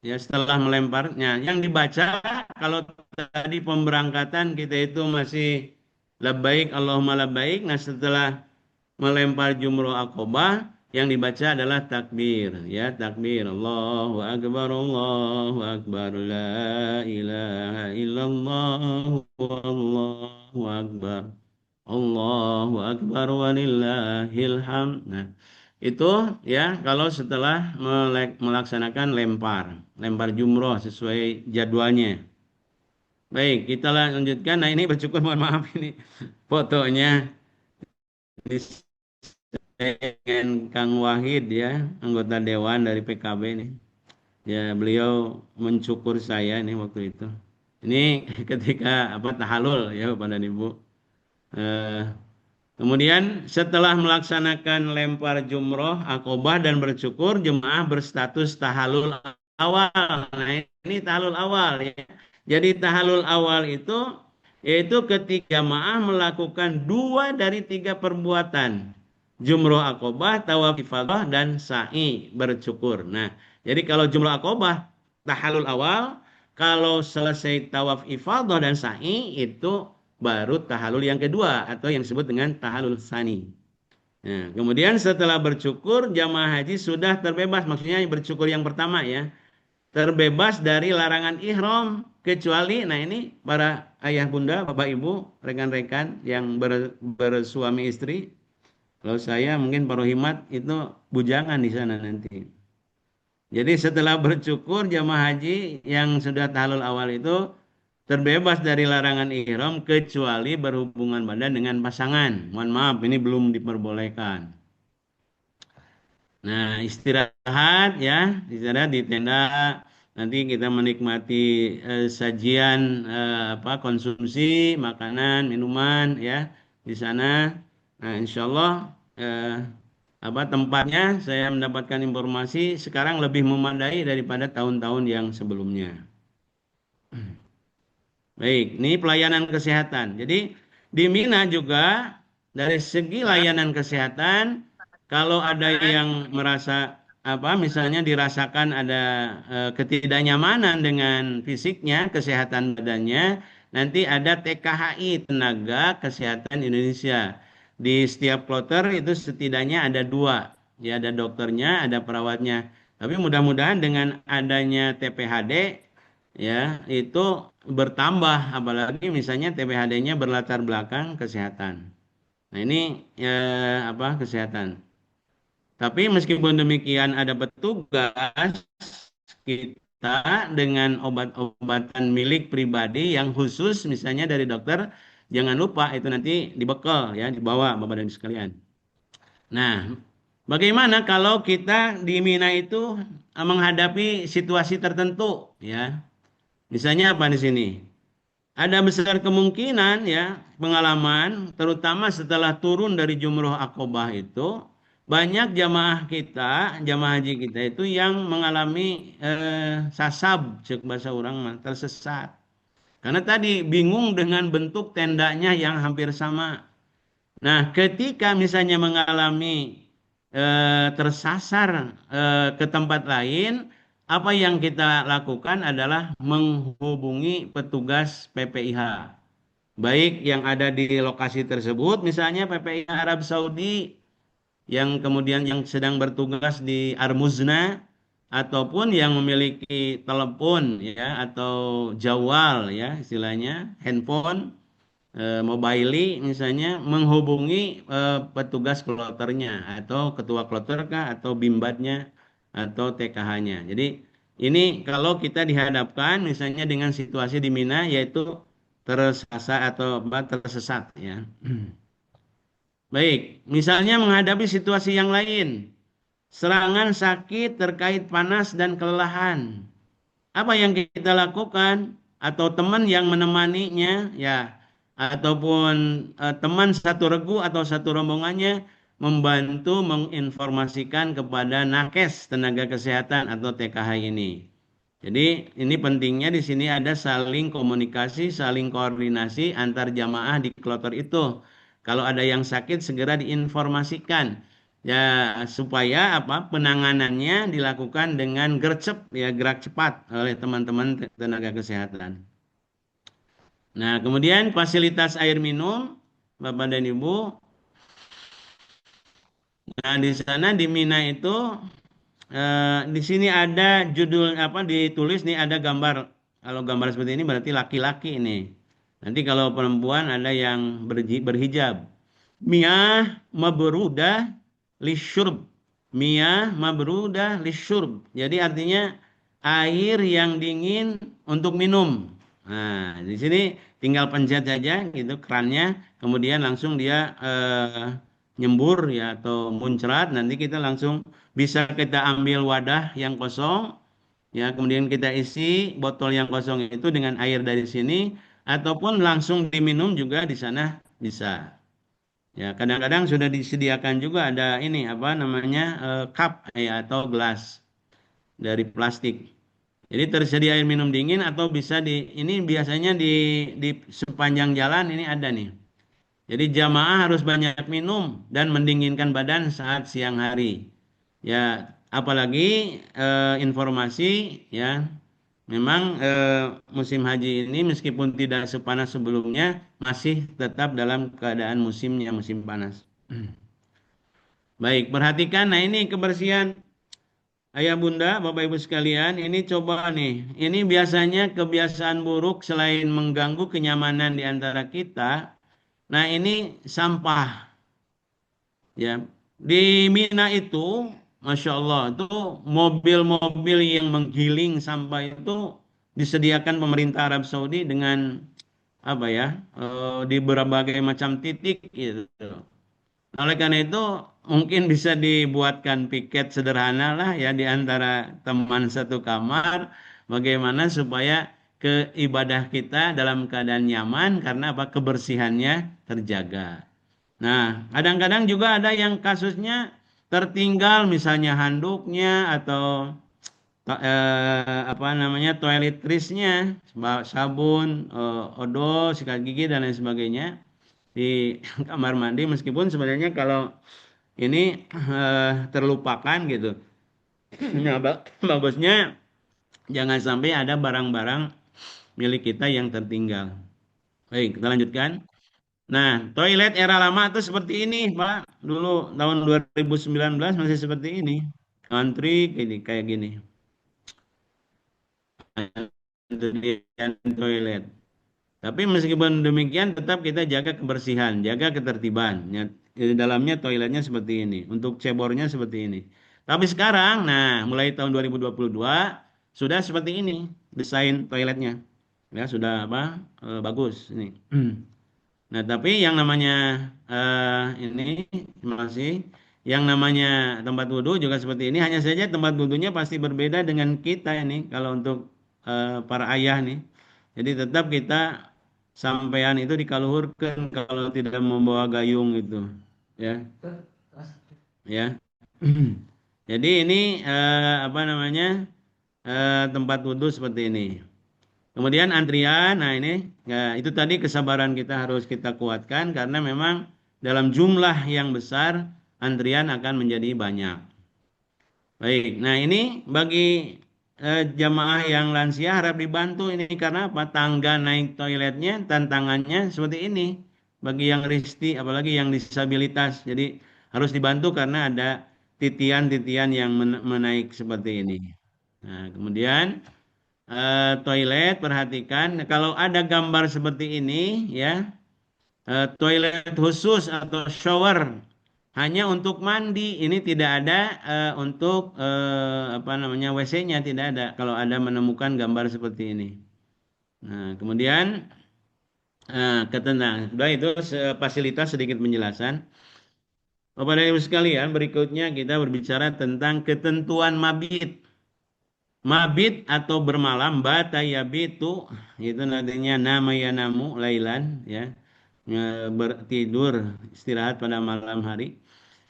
ya setelah melemparnya, yang dibaca kalau tadi pemberangkatan kita itu masih labbaik Allahumma labbaik. Nah, setelah melempar jumroh akobah yang dibaca adalah takbir ya, takbir Allahu akbar la ilaha illallah wallahu akbar Allahu akbar walillahil hamd. Nah, itu ya kalau setelah melaksanakan lempar jumroh sesuai jadwalnya. Baik, kita lanjutkan. Nah, ini bercukur, mohon maaf ini fotonya dengan Kang Wahid ya, anggota dewan dari PKB nih. Ya, beliau mencukur saya nih waktu itu. Ini ketika tahalul ya Bapak dan Ibu. Kemudian setelah melaksanakan lempar jumroh akobah dan bercukur, jemaah berstatus tahalul awal. Nah, ini tahalul awal ya. Jadi tahalul awal itu yaitu ketika jemaah melakukan 2 dari 3 perbuatan. Jumroh akobah, tawaf ifadah, dan sa'i bercukur. Nah, jadi kalau jumroh akobah tahalul awal, kalau selesai tawaf ifadah dan sa'i itu baru tahalul yang kedua atau yang disebut dengan tahalul tsani. Nah, kemudian setelah bercukur jamaah haji sudah terbebas, maksudnya bercukur yang pertama ya, terbebas dari larangan ihram kecuali nah ini para ayah bunda, bapak ibu, rekan-rekan yang bersuami istri. Kalau saya mungkin para himat itu bujangan di sana nanti. Jadi setelah bercukur jamaah haji yang sudah tahalul awal itu terbebas dari larangan ihram kecuali berhubungan badan dengan pasangan. Mohon maaf, ini belum diperbolehkan. Nah, istirahat ya, istirahat di tenda. Nanti kita menikmati sajian konsumsi makanan, minuman ya di sana. Nah, insya Allah tempatnya saya mendapatkan informasi sekarang lebih memadai daripada tahun-tahun yang sebelumnya. Baik, ini pelayanan kesehatan. Jadi di Mina juga dari segi layanan kesehatan, kalau ada yang merasa misalnya dirasakan ada ketidaknyamanan dengan fisiknya, kesehatan badannya, nanti ada TKHI, Tenaga Kesehatan Indonesia. Di setiap kloter itu setidaknya ada 2, ya ada dokternya, ada perawatnya. Tapi mudah-mudahan dengan adanya TPHD, ya itu bertambah, apalagi misalnya TPHD-nya berlatar belakang kesehatan. Nah ini kesehatan. Tapi meskipun demikian ada petugas, kita dengan obat-obatan milik pribadi yang khusus misalnya dari dokter, jangan lupa itu nanti dibekal ya, dibawa Bapak dan Ibu sekalian. Nah, bagaimana kalau kita di Mina itu menghadapi situasi tertentu ya? Misalnya apa di sini? Ada besar kemungkinan ya pengalaman, terutama setelah turun dari Jumroh Aqobah itu, banyak jamaah haji kita itu yang mengalami sasab, cek bahasa orang tersesat. Karena tadi bingung dengan bentuk tendanya yang hampir sama. Nah, ketika misalnya mengalami tersasar ke tempat lain, apa yang kita lakukan adalah menghubungi petugas PPIH. Baik yang ada di lokasi tersebut, misalnya PPIH Arab Saudi, yang kemudian yang sedang bertugas di Armuzna, ataupun yang memiliki telepon ya atau jawal ya istilahnya, handphone, mobile misalnya, menghubungi petugas kloternya atau ketua kloter kah atau bimbatnya atau TKH-nya. Jadi ini kalau kita dihadapkan misalnya dengan situasi di Mina yaitu tersasar atau tersesat ya. Baik, misalnya menghadapi situasi yang lain, serangan sakit terkait panas dan kelelahan. Apa yang kita lakukan atau teman yang menemaninya ya, ataupun teman satu regu atau satu rombongannya membantu menginformasikan kepada nakes tenaga kesehatan atau TKH ini. Jadi ini pentingnya di sini ada saling komunikasi, saling koordinasi antar jamaah di kloter itu. Kalau ada yang sakit segera diinformasikan ya supaya penanganannya dilakukan dengan gercep ya, gerak cepat oleh teman-teman tenaga kesehatan. Nah, kemudian fasilitas air minum Bapak dan Ibu. Nah, di sana di Mina itu di sini ada judul ditulis nih, ada gambar. Kalau gambar seperti ini berarti laki-laki ini. Nanti kalau perempuan ada yang berhijab. Miyah mabrudah lisyurb. Miyah mabrudah lisyurb. Jadi artinya air yang dingin untuk minum. Nah, di sini tinggal pencet saja gitu kerannya, kemudian langsung dia nyembur ya atau muncrat, nanti kita langsung bisa kita ambil wadah yang kosong ya, kemudian kita isi botol yang kosong itu dengan air dari sini, ataupun langsung diminum juga di sana bisa. Ya, kadang-kadang sudah disediakan juga ada ini cup ya atau gelas dari plastik. Jadi tersedia air minum dingin, atau bisa ini biasanya di sepanjang jalan ini ada nih. Jadi jamaah harus banyak minum dan mendinginkan badan saat siang hari. Ya, apalagi informasi ya, memang musim haji ini meskipun tidak sepanas sebelumnya, masih tetap dalam keadaan musimnya, musim panas. Baik, perhatikan. Nah, ini kebersihan Ayah Bunda, Bapak Ibu sekalian, ini coba nih. Ini biasanya kebiasaan buruk selain mengganggu kenyamanan di antara kita. Nah, ini sampah. Ya, di Mina itu, Masya Allah, itu mobil-mobil yang menggiling sampah itu disediakan pemerintah Arab Saudi dengan di berbagai macam titik gitu. Oleh karena itu mungkin bisa dibuatkan piket sederhana lah ya di antara teman satu kamar, bagaimana supaya ibadah kita dalam keadaan nyaman karena kebersihannya terjaga. Nah, kadang-kadang juga ada yang kasusnya tertinggal misalnya handuknya atau apa namanya toiletries-nya, sabun, odol, sikat gigi dan lain sebagainya di kamar mandi, meskipun sebenarnya kalau ini terlupakan gitu. Nah, bagusnya jangan sampai ada barang-barang milik kita yang tertinggal. Baik, kita lanjutkan. Nah, toilet era lama itu seperti ini, Pak. Dulu tahun 2019 masih seperti ini. Antri kayak gini. Kemudian toilet. Tapi meskipun demikian tetap kita jaga kebersihan, jaga ketertiban. Di dalamnya toiletnya seperti ini, untuk cebornya seperti ini. Tapi sekarang, nah mulai tahun 2022 sudah seperti ini desain toiletnya. Ya sudah bagus ini. Nah, tapi yang namanya ini masih yang namanya tempat wudhu juga seperti ini. Hanya saja tempat wudhunya pasti berbeda dengan kita ini kalau untuk para ayah nih. Jadi tetap kita sampean itu dikaluhurkan kalau tidak membawa gayung itu, ya, ya. Jadi ini apa namanya tempat wudhu seperti ini. Kemudian antrian, nah ini, ya, itu tadi kesabaran kita harus kita kuatkan karena memang dalam jumlah yang besar antrian akan menjadi banyak. Baik, nah ini bagi jamaah yang lansia harap dibantu ini karena apa? Tangga naik toiletnya, tantangannya seperti ini. Bagi yang risti, apalagi yang disabilitas, jadi harus dibantu karena ada titian-titian yang menaik seperti ini. Nah, kemudian toilet, perhatikan kalau ada gambar seperti ini ya, toilet khusus atau shower hanya untuk mandi, ini tidak ada untuk apa namanya WC-nya, tidak ada kalau ada menemukan gambar seperti ini. Nah, kemudian ketenangan, sudah itu fasilitas sedikit penjelasan. Bapak dan Ibu sekalian, berikutnya kita berbicara tentang ketentuan mabit. Mabit atau bermalam, bata yabitu, itu nantinya nama yanamu lailan, ya, bertidur istirahat pada malam hari.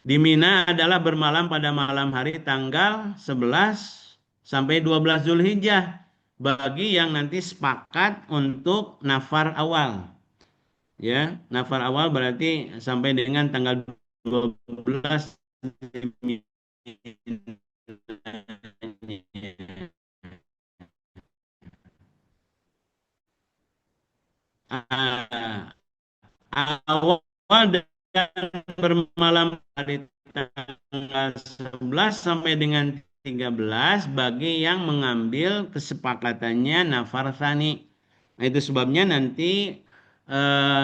Di Mina adalah bermalam pada malam hari tanggal 11 sampai 12 Zulhijjah bagi yang nanti sepakat untuk nafar awal. Ya, nafar awal berarti sampai dengan tanggal 12 awal dan bermalam dari tanggal 11 sampai dengan 13 bagi yang mengambil kesepakatannya nafar tsani. Nah, itu sebabnya nanti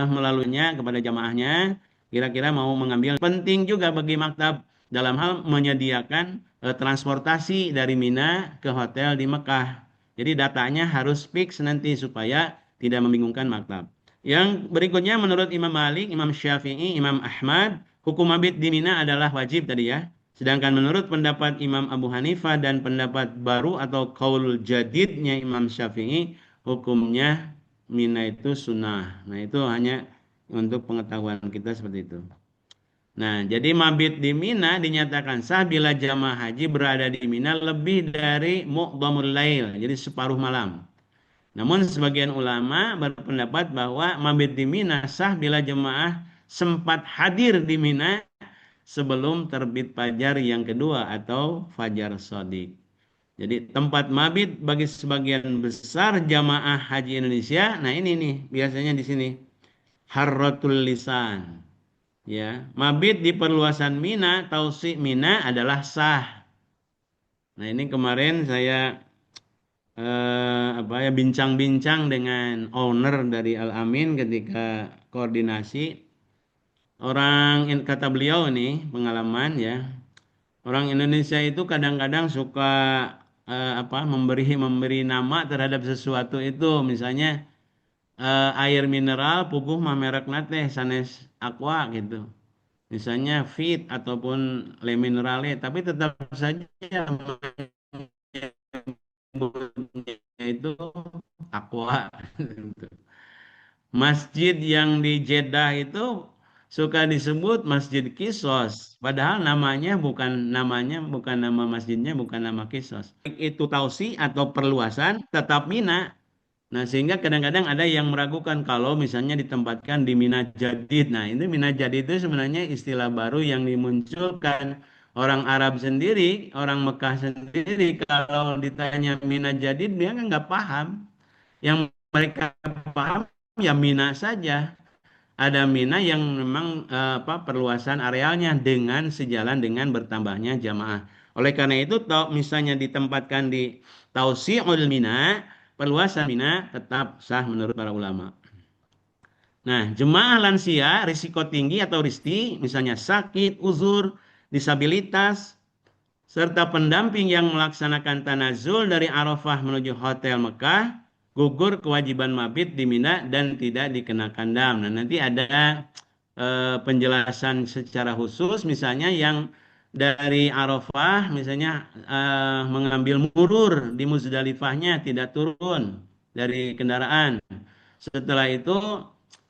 melaluinya kepada jamaahnya kira-kira mau mengambil. Penting juga bagi maktab dalam hal menyediakan transportasi dari Mina ke hotel di Mekah. Jadi datanya harus fix nanti supaya tidak membingungkan maktab. Yang berikutnya menurut Imam Malik, Imam Syafi'i, Imam Ahmad, hukum mabit di Mina adalah wajib tadi ya. Sedangkan menurut pendapat Imam Abu Hanifah dan pendapat baru atau qaul jadidnya Imam Syafi'i, hukumnya Mina itu sunnah. Nah, itu hanya untuk pengetahuan kita seperti itu. Nah, jadi mabit di Mina dinyatakan sah bila jamaah haji berada di Mina lebih dari mu'dhamul lail, jadi separuh malam. Namun sebagian ulama berpendapat bahwa mabit di Mina sah bila jemaah sempat hadir di Mina sebelum terbit fajar yang kedua atau fajar shadiq. Jadi tempat mabit bagi sebagian besar jamaah haji Indonesia, nah ini nih biasanya di sini Harratul Lisan. Ya, mabit di perluasan Mina, Tausik Mina adalah sah. Nah, ini kemarin saya bincang-bincang dengan owner dari Al Amin ketika koordinasi. Kata beliau ini pengalaman ya, orang Indonesia itu kadang-kadang suka memberi nama terhadap sesuatu itu, misalnya air mineral puguh mah merek nate sanes aqua gitu, misalnya fit ataupun le minerale, tapi tetap saja itu aqua. Masjid yang di Jeddah itu suka disebut Masjid Qissos, padahal namanya bukan nama masjidnya, bukan nama Qissos. Itu tausi atau perluasan tetap Mina. Nah, sehingga kadang-kadang ada yang meragukan kalau misalnya ditempatkan di Mina Jadid. Nah, ini Mina Jadid itu sebenarnya istilah baru yang dimunculkan orang Arab sendiri, orang Mekah sendiri. Kalau ditanya Mina Jadid, dia kan nggak paham. Yang mereka paham ya Mina saja. Ada Mina yang memang perluasan arealnya dengan sejalan dengan bertambahnya jamaah. Oleh karena itu, misalnya ditempatkan di Tausi'ul Mina, perluasan Mina tetap sah menurut para ulama. Nah, jemaah lansia risiko tinggi atau risti, misalnya sakit, uzur, disabilitas, serta pendamping yang melaksanakan tanazul dari Arafah menuju hotel Mekah, gugur kewajiban mabit di Mina dan tidak dikenakan dam. Nah, nanti ada penjelasan secara khusus, misalnya yang dari Arafah misalnya mengambil murur di Muzdalifahnya tidak turun dari kendaraan. Setelah itu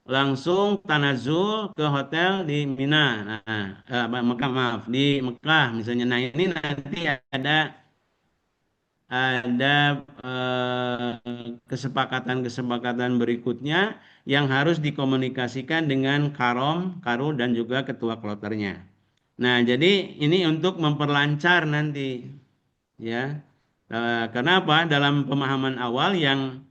langsung tanazul ke hotel di Mina. Nah, di Mekah misalnya. Nah, ini nanti ada kesepakatan berikutnya yang harus dikomunikasikan dengan karu dan juga ketua kloternya. Nah, jadi ini untuk memperlancar nanti, ya. Karena apa? Dalam pemahaman awal yang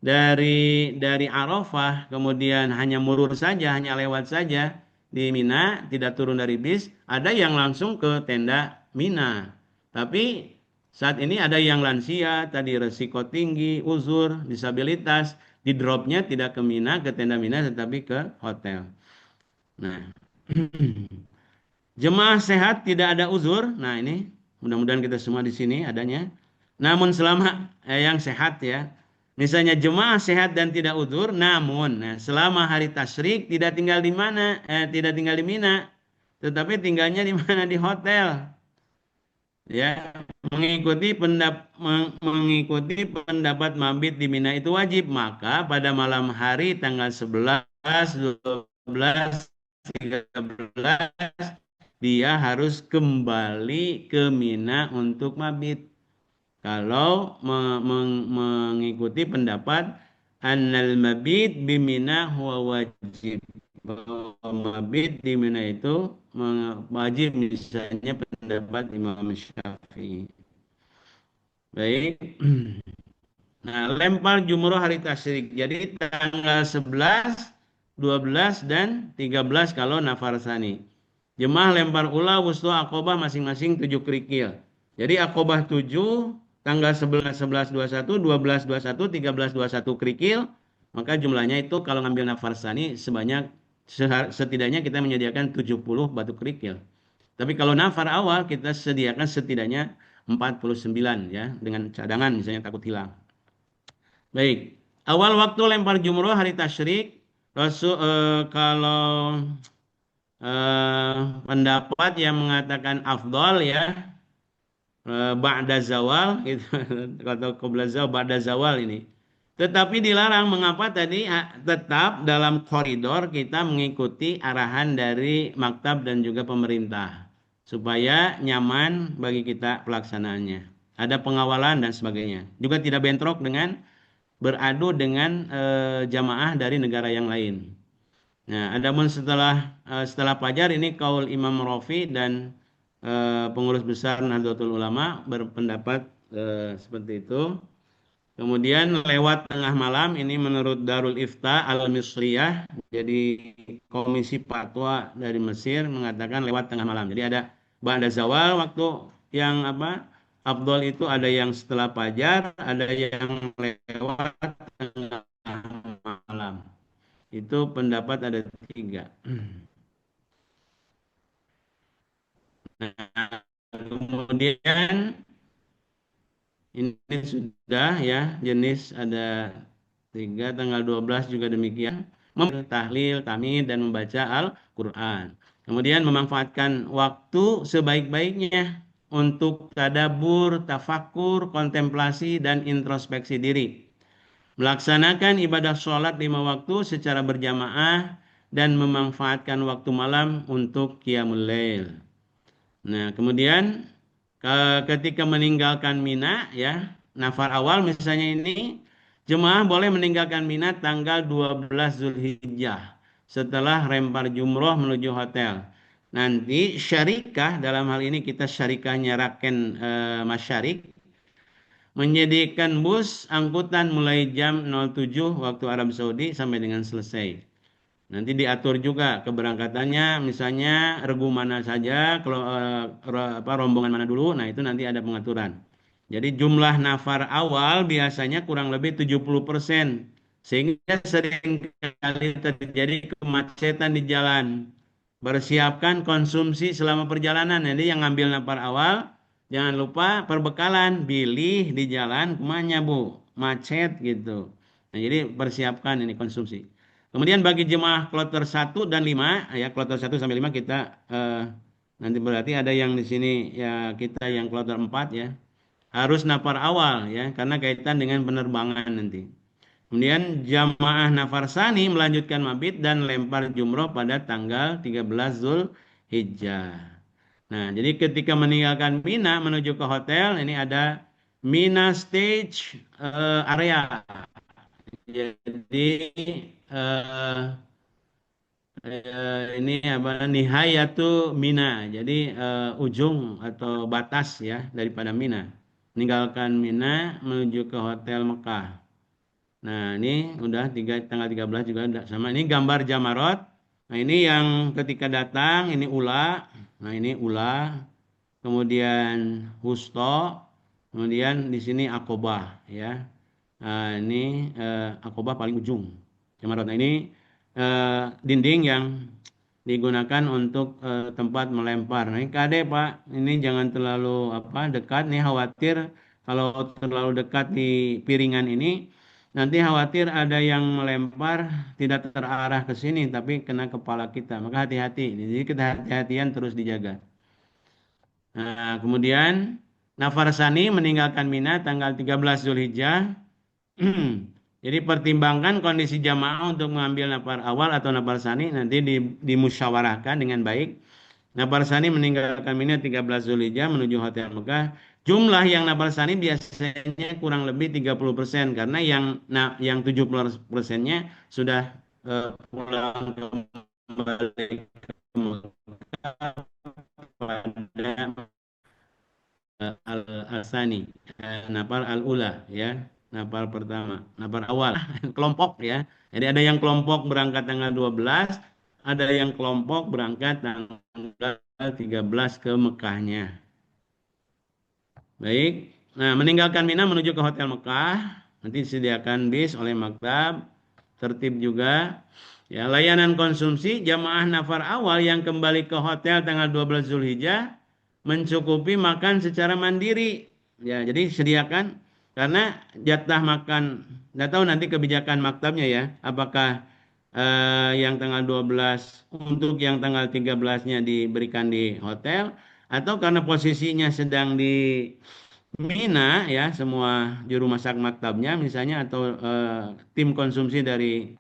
dari Arafah kemudian hanya murur saja, hanya lewat saja di Mina, tidak turun dari bis, ada yang langsung ke tenda Mina. Tapi saat ini ada yang lansia, tadi resiko tinggi, uzur, disabilitas, di dropnya tidak ke Mina, ke tenda Mina, tetapi ke hotel. Nah, jemaah sehat tidak ada uzur. Nah, ini mudah-mudahan kita semua di sini adanya. Namun selama yang sehat ya, misalnya jemaah sehat dan tidak uzur, namun selama hari tasyrik tidak tinggal di mana, tidak tinggal di Mina, tetapi tinggalnya di mana, di hotel. Ya, mengikuti pendapat mabit di Mina itu wajib. Maka pada malam hari tanggal 11, 12, 13 dia harus kembali ke Mina untuk mabit. Kalau mengikuti pendapat annal mabit bi Mina huwa wajib. Mabit di Mina itu wajib, misalnya pendapat Imam Syafi'i. Baik. Nah, lempar jumroh hari tasyrik. Jadi tanggal 11, 12 dan 13 kalau nafar sani. Jemaah lempar ula, wusta, akobah masing-masing 7 kerikil. Jadi akobah 7, tanggal 11, 11, 21, 12, 21, 13, 21 kerikil. Maka jumlahnya itu kalau ngambil nafar sani sebanyak setidaknya kita menyediakan 70 batu kerikil. Tapi kalau nafar awal kita sediakan setidaknya 49 ya, dengan cadangan misalnya takut hilang. Baik, awal waktu lempar jumroh hari tasyrik, kalau pendapat yang mengatakan afdal ya, ba'da zawal gitu, atau qabla zawal, ba'da zawal ini. Tetapi dilarang, mengapa tadi? Tetap dalam koridor kita mengikuti arahan dari maktab dan juga pemerintah supaya nyaman bagi kita pelaksanaannya. Ada pengawalan dan sebagainya. Juga tidak bentrok dengan beradu dengan jamaah dari negara yang lain. Nah, adapun setelah fajar ini kaul Imam Rafi dan pengurus besar Nahdlatul Ulama berpendapat seperti itu. Kemudian lewat tengah malam ini menurut Darul Ifta Al-Misriyah, jadi komisi fatwa dari Mesir mengatakan lewat tengah malam. Jadi ada ba'da zawal waktu yang afdol itu, ada yang setelah fajar, ada yang lewat tengah malam. Itu pendapat ada 3. Nah, kemudian ini sudah ya, jenis ada 3, tanggal 12 juga demikian. Tahlil, tahmid, dan membaca Al-Quran. Kemudian memanfaatkan waktu sebaik-baiknya untuk tadabur, tafakur, kontemplasi, dan introspeksi diri. melaksanakan ibadah sholat 5 waktu secara berjamaah dan memanfaatkan waktu malam untuk qiyamul lail. Nah, kemudian ketika meninggalkan Mina ya, nafar awal misalnya ini jemaah boleh meninggalkan Mina tanggal 12 Zulhijjah setelah rempar jumroh menuju hotel. Nanti syarikah, dalam hal ini kita syarikahnya Raken Masyarik, menyediakan bus angkutan mulai jam 07 waktu Arab Saudi sampai dengan selesai. Nanti diatur juga keberangkatannya, misalnya regu mana saja, kalau rombongan mana dulu. Nah, itu nanti ada pengaturan. Jadi jumlah nafar awal biasanya kurang lebih 70%, sehingga sering kali terjadi kemacetan di jalan. Bersiapkan konsumsi selama perjalanan. Jadi yang ngambil nafar awal, jangan lupa perbekalan, bilih di jalan kemana Bu, macet gitu. Nah, jadi persiapkan ini konsumsi. Kemudian bagi jemaah kloter 1 dan 5, ya kloter 1 sampai 5 kita nanti berarti ada yang di sini ya kita yang kloter 4 ya. Harus nafar awal ya karena kaitan dengan penerbangan nanti. Kemudian jamaah nafar sani melanjutkan mabit dan lempar jumroh pada tanggal 13 Zulhijjah. Nah, jadi ketika meninggalkan Mina menuju ke hotel, ini ada Mina Stage area. Jadi ini apa nihayatu Mina. Jadi ujung atau batas ya daripada Mina. Meninggalkan Mina menuju ke hotel Mekah. Nah, ini udah tanggal 13 juga udah sama. Ini gambar Jamarot. Nah, ini yang ketika datang ini ula. Nah, ini ula. Kemudian Husto. Kemudian di sini Akobah ya. Nah, ini Akobah paling ujung. Jamarot. Nah, ini dinding yang digunakan untuk tempat melempar. Nah, ini kade Pak, ini jangan terlalu dekat nih, khawatir kalau terlalu dekat di piringan ini nanti khawatir ada yang melempar tidak terarah ke sini tapi kena kepala kita. Maka hati-hati. Jadi kehati-hatian terus dijaga. Nah, kemudian nafar sani meninggalkan Mina tanggal 13 Zulhijjah. Jadi pertimbangkan kondisi jamaah untuk mengambil nafar awal atau nafar sani nanti dimusyawarahkan dengan baik. Nafar sani meninggalkan Mina 13 Zulhijjah menuju hotel Mekah. Jumlah yang nafar sani biasanya kurang lebih 30% karena yang 70%-nya sudah pulang kembali ke Mekah pada al-sani, nafar al-ula ya. Nafar pertama, nafar awal, kelompok ya. Jadi ada yang kelompok berangkat tanggal 12, ada yang kelompok berangkat tanggal 13 ke Mekahnya. Baik, nah meninggalkan Mina menuju ke hotel Mekah, nanti disediakan bis oleh maktab, tertib juga. Ya, layanan konsumsi jamaah nafar awal yang kembali ke hotel tanggal 12 Zulhijjah mencukupi makan secara mandiri. Ya, jadi sediakan karena jatah makan, nggak tahu nanti kebijakan maktabnya ya, apakah yang tanggal 12 untuk yang tanggal 13-nya diberikan di hotel atau karena posisinya sedang di Mina ya, semua juru masak maktabnya misalnya atau tim konsumsi dari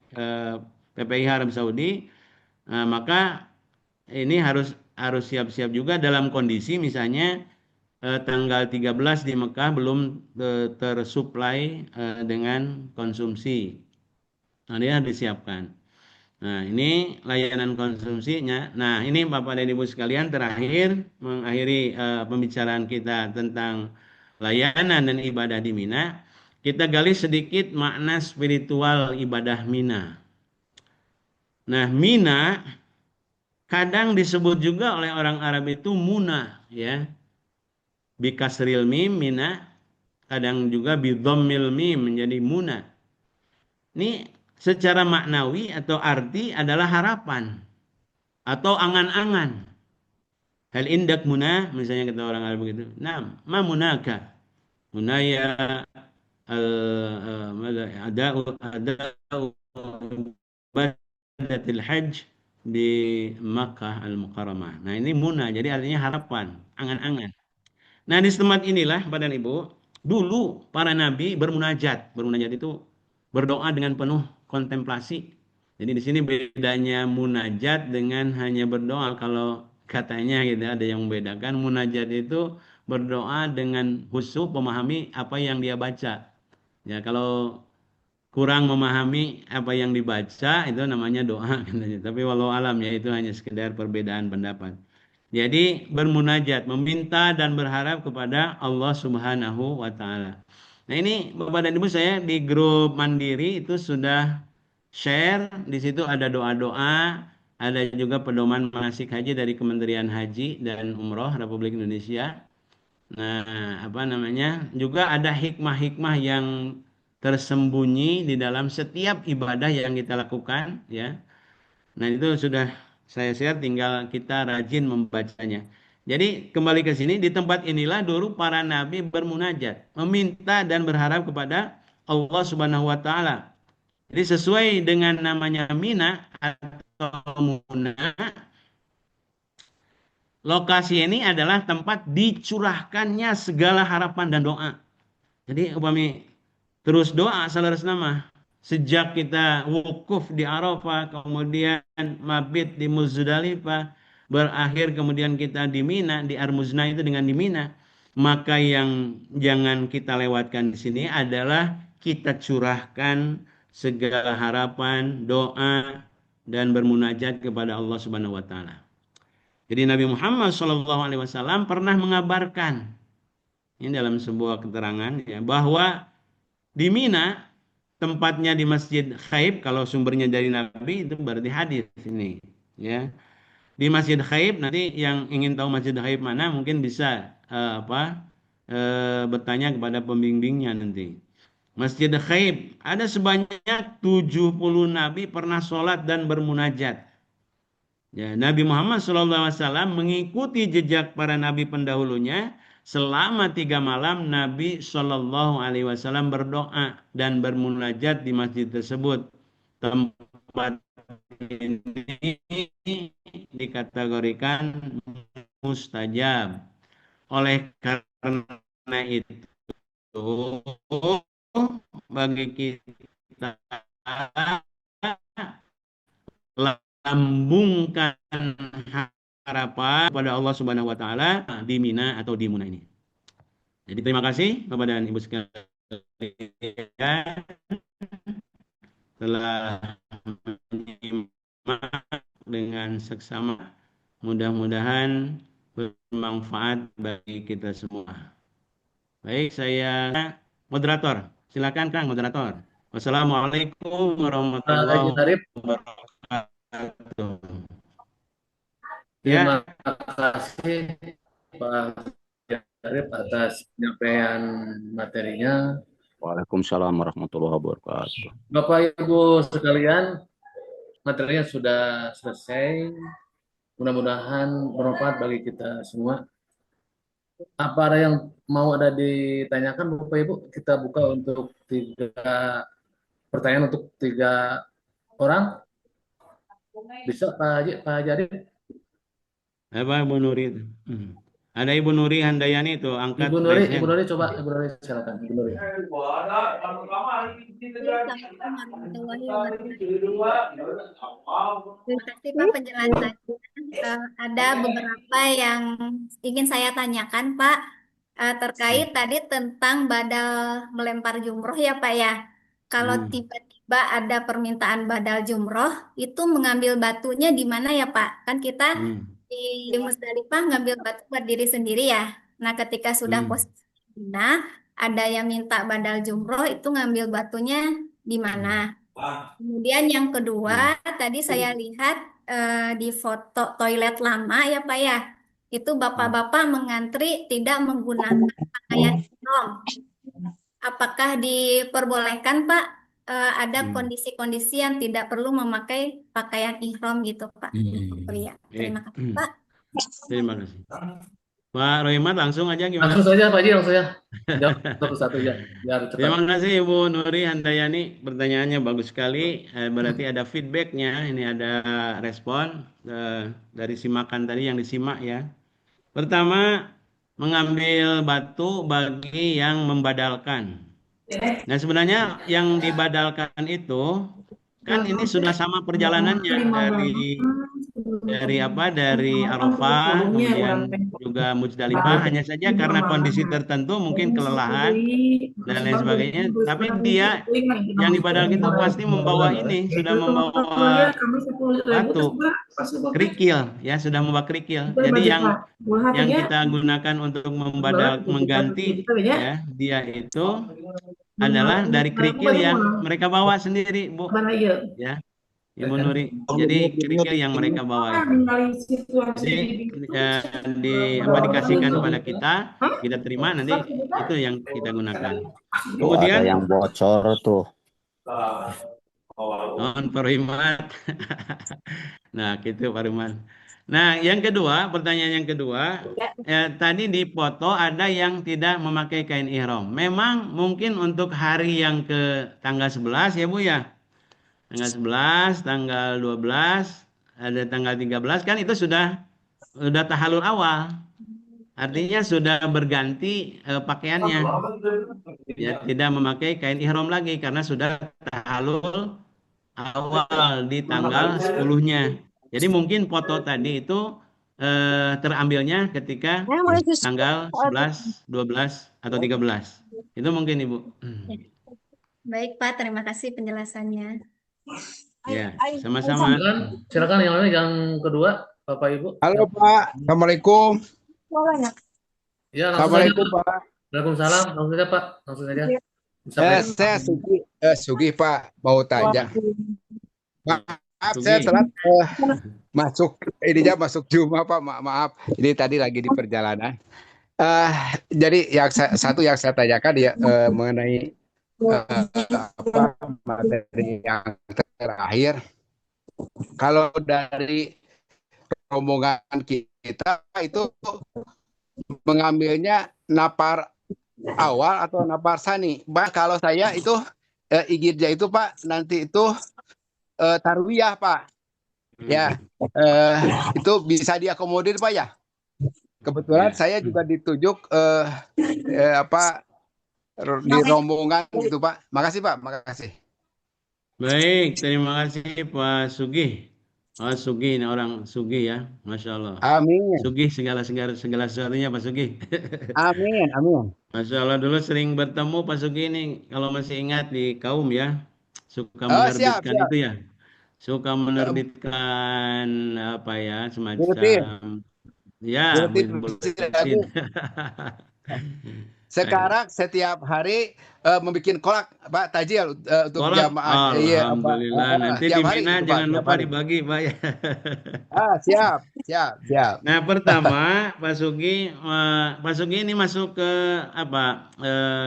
PPIH Arab Saudi, maka ini harus siap-siap juga dalam kondisi misalnya tanggal 13 di Mekah belum tersuplai dengan konsumsi. Nah, dia harus disiapkan. Nah, ini layanan konsumsinya. Nah, ini Bapak dan Ibu sekalian terakhir mengakhiri pembicaraan kita tentang layanan dan ibadah di Mina. Kita gali sedikit makna spiritual ibadah Mina. Nah, Mina kadang disebut juga oleh orang Arab itu Muna ya. Bikasril mim Mina, kadang juga bidhammil mim menjadi Muna. Ini secara maknawi atau arti adalah harapan atau angan-angan. Hal indak muna, misalnya kata orang Arab begitu. Nah, ma munaka? Munaya ada ibadatil hajj di Makkah al-Mukarramah. Nah, ini muna, jadi artinya harapan, angan-angan. Nah, di tempat inilah Bapak dan Ibu, dulu para nabi bermunajat. Bermunajat itu berdoa dengan penuh kontemplasi. Jadi di sini bedanya munajat dengan hanya berdoa. Kalau katanya gitu ada yang membedakan, munajat itu berdoa dengan khusyuk memahami apa yang dia baca. Ya, kalau kurang memahami apa yang dibaca itu namanya doa katanya. Tapi walau alam ya itu hanya sekedar perbedaan pendapat. Jadi bermunajat, meminta dan berharap kepada Allah Subhanahu wa taala. Nah, ini Bapak dan Ibu, saya di grup Mandiri itu sudah share, di situ ada doa-doa, ada juga pedoman manasik haji dari Kementerian Haji dan Umroh Republik Indonesia. Nah, apa namanya? Juga ada hikmah-hikmah yang tersembunyi di dalam setiap ibadah yang kita lakukan, ya. Nah, itu sudah saya share, tinggal kita rajin membacanya. Jadi kembali ke sini, di tempat inilah dulu para nabi bermunajat, meminta dan berharap kepada Allah Subhanahu wa taala. Jadi sesuai dengan namanya Mina atau Muna, lokasi ini adalah tempat dicurahkannya segala harapan dan doa. Jadi upami terus doa saudara nama, sejak kita wukuf di Arafah, kemudian mabit di Muzdalifah, berakhir kemudian kita di Mina, di Armuzna itu dengan di Mina, maka yang jangan kita lewatkan di sini adalah kita curahkan segala harapan, doa, dan bermunajat kepada Allah Subhanahu wa taala. Jadi Nabi Muhammad SAW pernah mengabarkan, ini dalam sebuah keterangan ya, bahwa di Mina tempatnya di Masjid Khaib, kalau sumbernya dari Nabi itu berarti hadis ini ya. Di Masjid Khaib, nanti yang ingin tahu Masjid Khaib mana mungkin bisa bertanya kepada pembimbingnya nanti. Masjid Khaib ada sebanyak 70 nabi pernah sholat dan bermunajat. Ya, Nabi Muhammad SAW mengikuti jejak para nabi pendahulunya. Selama 3 malam Nabi SAW berdoa dan bermunajat di masjid tersebut. Tempat ini dikategorikan mustajab. Oleh karena itu bagi kita lambungkan harapan kepada Allah Subhanahu wa taala di Mina atau di Muna ini. Jadi terima kasih Bapak dan Ibu sekalian telah menyimak dengan seksama. Mudah-mudahan bermanfaat bagi kita semua. Baik, saya moderator. Silakan Kang moderator. Wassalamualaikum warahmatullahi wabarakatuh. Terima kasih Pak Arif atas penyampaian materinya. Waalaikumsalam warahmatullahi wabarakatuh. Bapak Ibu sekalian, materinya sudah selesai. Mudah-mudahan bermanfaat bagi kita semua. Apa ada yang mau ditanyakan Bapak Ibu? Kita buka untuk 3 pertanyaan untuk 3 orang. Bisa Pak Haji? Apa Ibu Nuri? Ada Ibu Nuri Handayani itu, angkat. Ibu Nuri coba, Ibu Nuri silakan. Ibu Nuri. Terima kasih Pak penjelasannya. Ada beberapa yang ingin saya tanyakan Pak, terkait tadi tentang badal melempar jumroh ya Pak ya. Kalau tiba-tiba ada permintaan badal jumroh, itu mengambil batunya di mana ya Pak? Kan kita di Musdalifah ngambil batu buat diri sendiri ya. Nah, ketika sudah posisi Mina, ada yang minta badal jumroh, itu ngambil batunya di mana? Kemudian yang kedua, tadi saya lihat di foto toilet lama ya Pak ya, itu bapak-bapak mengantri tidak menggunakan pakaian ihram. Apakah diperbolehkan Pak? Ada kondisi-kondisi yang tidak perlu memakai pakaian ihram gitu Pak. Pria. Terima kasih Pak. Terima kasih. Pak Rohimat langsung aja gimana? Langsung saja Pak Haji, langsung ya. Jawab satu-satu ya. Terima kasih Ibu Nuri Handayani, pertanyaannya bagus sekali. Berarti ada feedbacknya, ini ada respon dari simakan tadi yang disimak ya. Pertama, mengambil batu bagi yang membadalkan. Nah, sebenarnya yang dibadalkan itu kan ini sudah sama perjalanannya dari Arafah, kemudian juga Muzdalifah, hanya saja karena kondisi tertentu mungkin kelelahan dan lain sebagainya. Tapi dia yang dibadal itu pasti membawa ini, sudah membawa batu, kerikil, ya sudah membawa kerikil. Jadi yang kita gunakan untuk mengganti ya dia itu adalah dari kerikil yang mereka bawa sendiri, Bu. Ya, Ibu Nuri. Jadi kerikil yang mereka bawa itu. Jadi dikasihkan kepada kita terima, nanti itu yang kita gunakan. Tuh, ada Kemudian yang bocor tuh. Pak Ruhimat. Nah, gitu Pak Ruhimat. Nah, yang kedua, pertanyaan yang kedua, tadi di foto ada yang tidak memakai kain ihram. Memang mungkin untuk hari yang ke tanggal 11 ya Bu ya. Tanggal 11, tanggal 12, ada tanggal 13 kan itu sudah tahalul awal. Artinya sudah berganti pakaiannya. Ya, tidak memakai kain ihram lagi karena sudah tahalul awal di tanggal 10-nya. Jadi mungkin foto tadi itu terambilnya ketika tanggal 11, 12, atau 13. Itu mungkin Ibu. Baik Pak, terima kasih penjelasannya. Ya, sama-sama. Silakan yang lain, yang kedua, Bapak Ibu. Halo Pak, Assalamualaikum. Ya, langsung Assalamualaikum saja. Pak. Waalaikumsalam. Langsung saja Pak. Langsung saja. Saya Sugi Pak, mau tanya. Maaf, Sugi. saya telat masuk masuk Juma Pak. Maaf, ini tadi lagi di perjalanan. Jadi satu yang saya tanyakan ya mengenai materi yang terakhir. Kalau dari rombongan kita itu mengambilnya napar awal atau napar sani. Kalau saya itu igidnya itu Pak, nanti itu tarwiyah Pak. Ya, itu bisa diakomodir Pak ya. Kebetulan saya juga ditunjuk di rombongan gitu Pak. Makasih Pak, makasih. Baik, terima kasih Pak Sugi. Oh, Sugi ini orang Sugi ya, Masya Allah. Amin. Sugi segala sesuatunya Pak Sugi. Amin, amin. Masya Allah, dulu sering bertemu Pak Sugi ini, kalau masih ingat di kaum ya, suka Siap. menerbitkan itu ya, suka menerbitkan apa ya, semacam ya, buletin. Sekarang setiap hari membuat kolak Pak Tajil untuk Kolak, jamaah. alhamdulillah. Nanti di Mina jangan lupa dibagi Pak ya. Siap. Nah, pertama Pak Sugi ini masuk ke apa?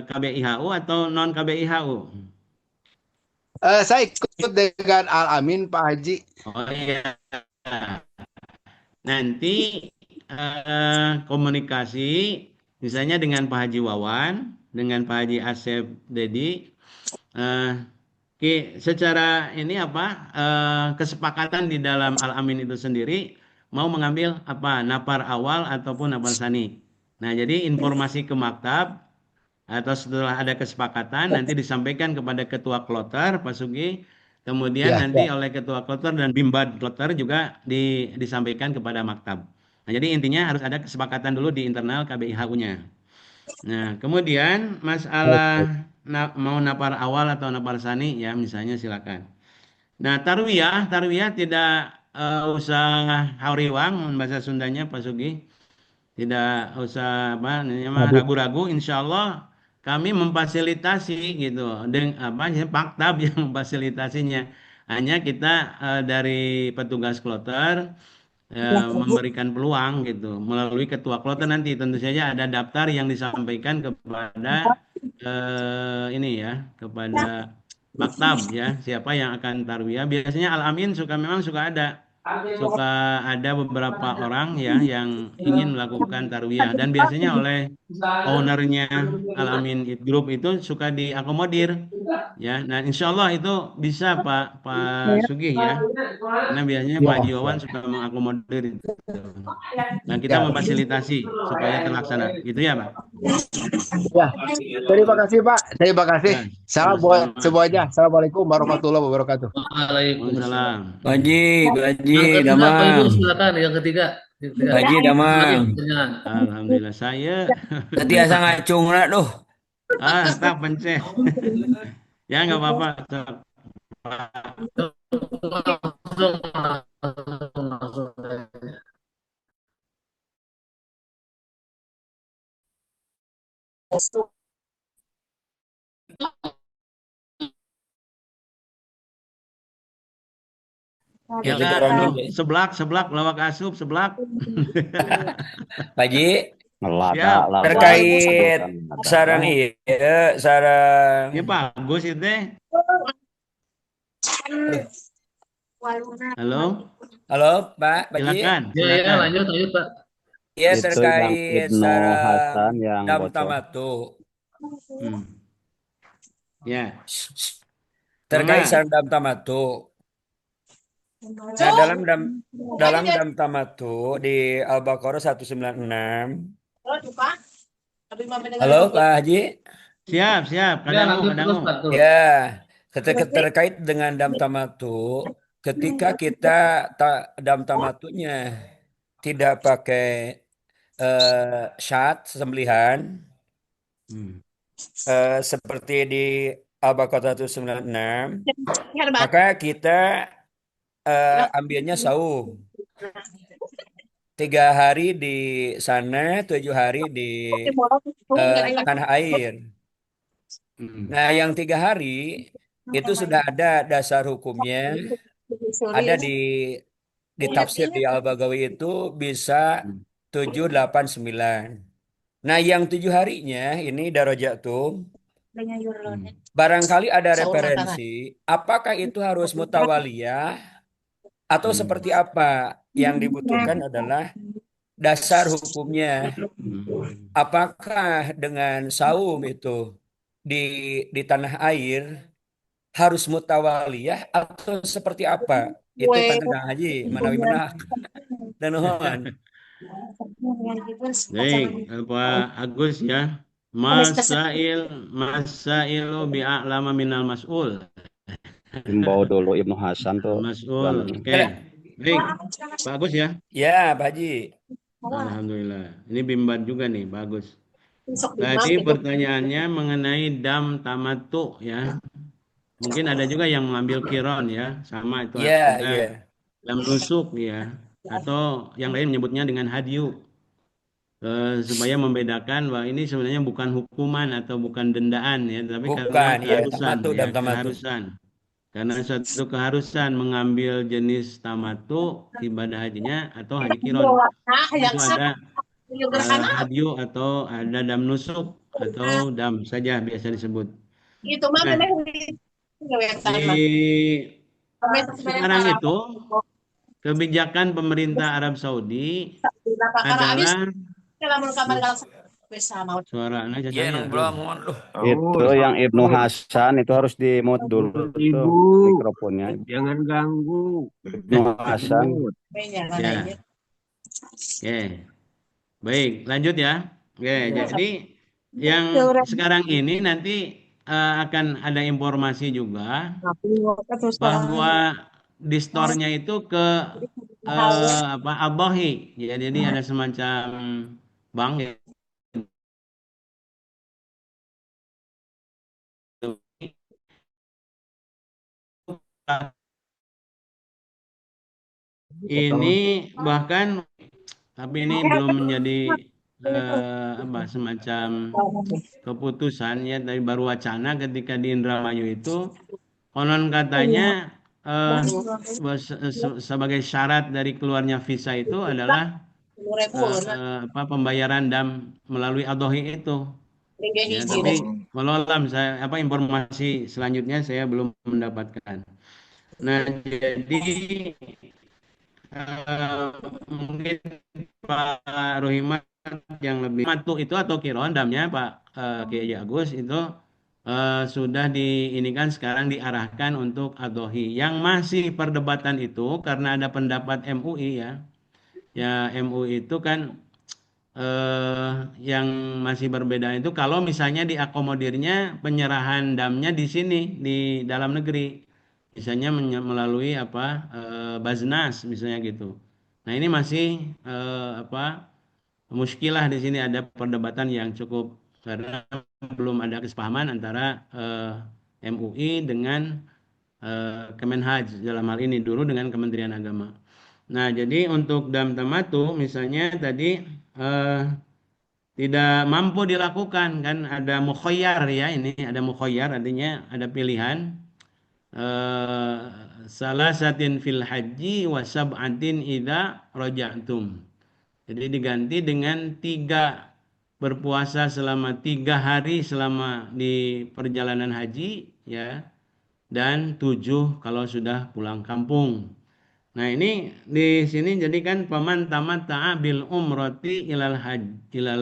KBIHU atau non KBIHU? Saya ikut dengan Al-Amin Pak Haji. Oh iya. Nanti komunikasi misalnya dengan Pak Haji Wawan, dengan Pak Haji Asep Dedi, secara ini kesepakatan di dalam Al-Amin itu sendiri mau mengambil napar awal ataupun napar sani. Nah, jadi informasi ke maktab atau setelah ada kesepakatan nanti disampaikan kepada ketua kloter Pak Sugi, kemudian nanti oleh ketua kloter dan bimbad kloter juga disampaikan kepada maktab. Nah, jadi intinya harus ada kesepakatan dulu di internal KBIHU-nya. Nah, kemudian masalah mau napar awal atau napar sani ya misalnya silakan. Nah, tarwiyah tidak usah hauriwang bahasa Sundanya Pak Sugi. Tidak usah ragu-ragu, insya Allah kami memfasilitasi gitu dengan maktab yang memfasilitasinya. Hanya kita dari petugas kloter memberikan peluang gitu melalui ketua kloter, nanti tentu saja ada daftar yang disampaikan kepada kepada maktab ya, siapa yang akan tarwiyah. Biasanya Al-Amin memang suka ada beberapa orang ya yang ingin melakukan tarwiyah, dan biasanya oleh ownernya Al-Amin Group itu suka diakomodir. Ya, nah insya Allah itu bisa Pak Sugih ya. Karena biasanya Pak Haji Wawan suka mengakomodir itu. Nah, kita memfasilitasi supaya terlaksana. Gitu ya, Pak? Ya, terima kasih Pak. Terima kasih. Ya, Salam buat sama-sama. semuanya. Assalamualaikum warahmatullahi wabarakatuh. Waalaikumsalam. Baji, Yang ketiga, Pak Ibu, damang. silakan. Yang ketiga. Baji, damang. Silakan pertanyaan. Alhamdulillah saya. Tadi asa ngacung lah tuh. Tak pencet. Ya nggak apa-apa. Tak. Langsung. Yang Ya, kejaran dulu. seblak, lawak asup, seblak. Baji, Siap. terkait sarang iya, sarang Ini Pak Agus itu. Halo, Halo Pak Baji. silakan. Ya, lanjut Pak. Ya Itu terkait yang Ibnu Hasan sarang yang dam bocor. tamatu. Ya, Terkait Mangga. sarang dam tamatu. Nah, dalam dam tamatu di Al-Baqarah 196. Halo Pak Haji. Siap. Ya, Kadangu. lanjut terus Pak. Tuh. Ya, terkait dengan dam tamatu, ketika kita dam tamatunya tidak pakai syat sembelihan seperti di Al-Baqarah 196, maka kita ambilnya saum 3 hari di sana, 7 hari di tanah air. Nah, yang 3 hari itu sudah ada dasar hukumnya, ada di tafsir di Al-Baghawi itu bisa 7, 8, 9. Nah, yang 7 harinya ini darajatum. Barangkali ada referensi, apakah itu harus mutawaliyah atau seperti apa? Yang dibutuhkan adalah dasar hukumnya. Apakah dengan saum itu di tanah air harus mutawaliyah atau seperti apa? Itu kan Kang Haji, manawi menak. Dan nuhun. Baik, Pak Agus ya. Masailu bi'a'lama minal mas'ul. Himbau dulu Ibnu Hasan tuh. Mas'ul. Oke. Baik, Pak Agus ya. Ya, Pak Haji. Alhamdulillah. Ini bimbat juga nih, bagus. Tadi pertanyaannya mengenai dam tamatu ya. Mungkin ada juga yang mengambil kiron ya, sama itu Iya, ada iya. dam nusuk ya, atau yang lain menyebutnya dengan hadyu. Supaya membedakan bahwa ini sebenarnya bukan hukuman atau bukan dendaan ya, tapi karena Bukan, ya, keharusan tamatu ya, dan tamatu. keharusan. Karena suatu keharusan mengambil jenis tamatu ibadah hajinya atau haji kiron. Itu ada hadyu atau ada dam nusuk atau dam saja biasa disebut. Nah, sekarang itu kebijakan pemerintah Arab Saudi adalah suara anak Ya, cacanya. Itu yang Ibnu Hasan itu harus di-mute dulu tuh mikrofonnya. Jangan ganggu. Ibnu Hasan. Ya. Oke. Baik, lanjut ya. Oke, jadi yang sekarang ini nanti akan ada informasi juga bahwa di store-nya itu ke Abahi. Ya, jadi ada semacam bank ya. Ini bahkan tapi ini belum menjadi semacam keputusan ya, tapi baru wacana ketika di Indramayu itu konon katanya sebagai syarat dari keluarnya visa itu adalah pembayaran dam melalui Adohi itu. Ya, tapi walau saya informasi selanjutnya saya belum mendapatkan. Nah, jadi mungkin Pak Rohimat yang lebih matu itu atau kiron damnya Pak Kiai Agus itu sudah diinikan sekarang diarahkan untuk adhohi. Yang masih perdebatan itu karena ada pendapat MUI ya. Ya MUI itu kan yang masih berbeda itu kalau misalnya diakomodirnya penyerahan damnya di sini di dalam negeri. Misalnya melalui apa Baznas misalnya gitu. Nah, ini masih apa muskilah di sini ada perdebatan yang cukup karena belum ada kesepahaman antara MUI dengan Kemenhaj dalam hal ini dulu dengan Kementerian Agama. Nah, jadi untuk dam tamatu misalnya tadi eh, tidak mampu dilakukan kan ada mukhayyar ya ini ada mukhayyar artinya ada pilihan eh, salasatin fil haji wa sab'atin idza raja'tum. Jadi diganti dengan 3 berpuasa selama 3 hari selama di perjalanan haji ya dan 7 kalau sudah pulang kampung. Nah, ini di sini jadi kan paman tamatta'a bil umrati ilal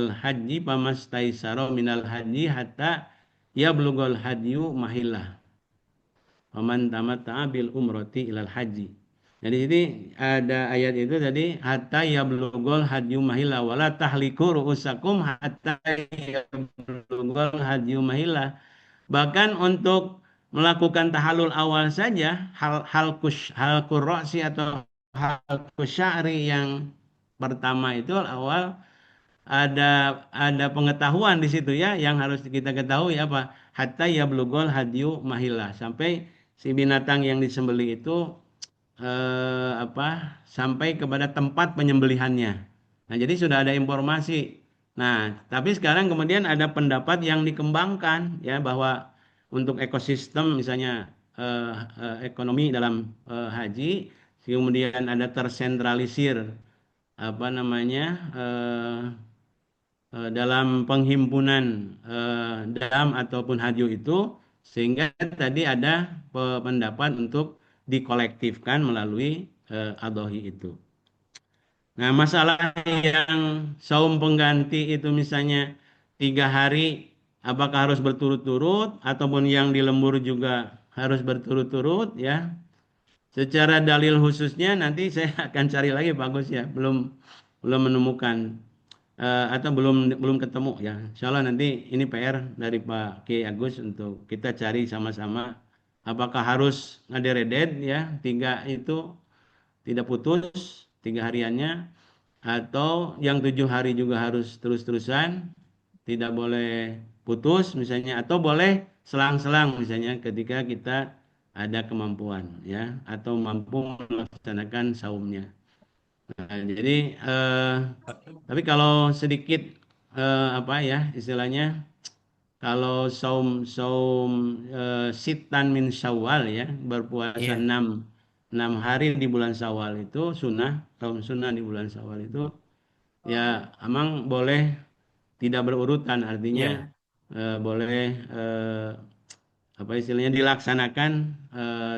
haji pamastaisaro minal haji hatta yablugul hadyu mahillah. Paman tamatta'a bil umrati ilal haji. Jadi ini ada ayat itu tadi hatta yablugul hadyu mahillah wala tahliku ru'usakum hatta yablugul hadyu mahillah. Bahkan untuk melakukan tahallul awal saja hal kurrosi atau hal kusyari yang pertama itu awal ada pengetahuan di situ ya yang harus kita ketahui apa hatta yablugul hadyu mahillah sampai si binatang yang disembelih itu sampai kepada tempat penyembelihannya. Nah, jadi sudah ada informasi. Nah, tapi sekarang kemudian ada pendapat yang dikembangkan ya bahwa untuk ekosistem misalnya ekonomi dalam haji, kemudian ada tersentralisir apa namanya dalam penghimpunan dam ataupun haju itu sehingga tadi ada pendapat untuk dikolektifkan melalui adhohi itu. Nah, masalah yang saum pengganti itu misalnya 3 hari, apakah harus berturut-turut ataupun yang di lembur juga harus berturut-turut ya. Secara dalil khususnya nanti saya akan cari lagi Pak Gus ya, belum menemukan atau belum ketemu ya. Insya Allah nanti ini PR dari Pak Kiai Agus untuk kita cari sama-sama apakah harus ngaderedet ya 3 itu tidak putus 3 hariannya atau yang 7 hari juga harus terus-terusan tidak boleh putus misalnya atau boleh selang-selang misalnya ketika kita ada kemampuan ya atau mampu melaksanakan saumnya. Nah, jadi tapi kalau sedikit apa ya istilahnya kalau saum saum sitan min Syawal ya berpuasa 6 hari di bulan Syawal itu sunnah saum sunnah di bulan Syawal itu ya emang boleh tidak berurutan artinya boleh apa istilahnya dilaksanakan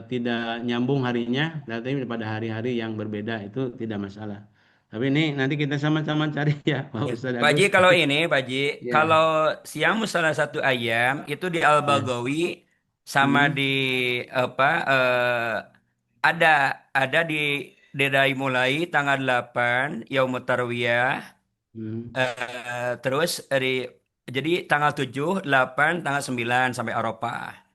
tidak nyambung harinya tapi pada hari-hari yang berbeda itu tidak masalah. Tapi ini nanti kita sama-sama cari ya Pak Ustadz Pak Ji, Agus. kalau ini, Pak Ji, Ya. kalau siam salah satu ayam itu di Al-Baghawi sama di apa ada dari mulai tanggal 8 Yaumut Tarwiyah terus jadi tanggal 7, 8, tanggal 9 sampai Arafah.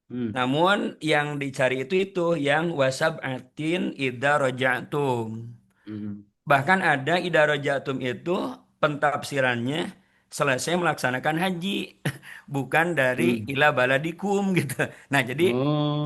Namun yang dicari itu yang wasab'atin idza raja'tum. Bahkan ada idza raja'tum itu pentafsirannya selesai melaksanakan haji, bukan dari ila baladikum gitu. Nah, jadi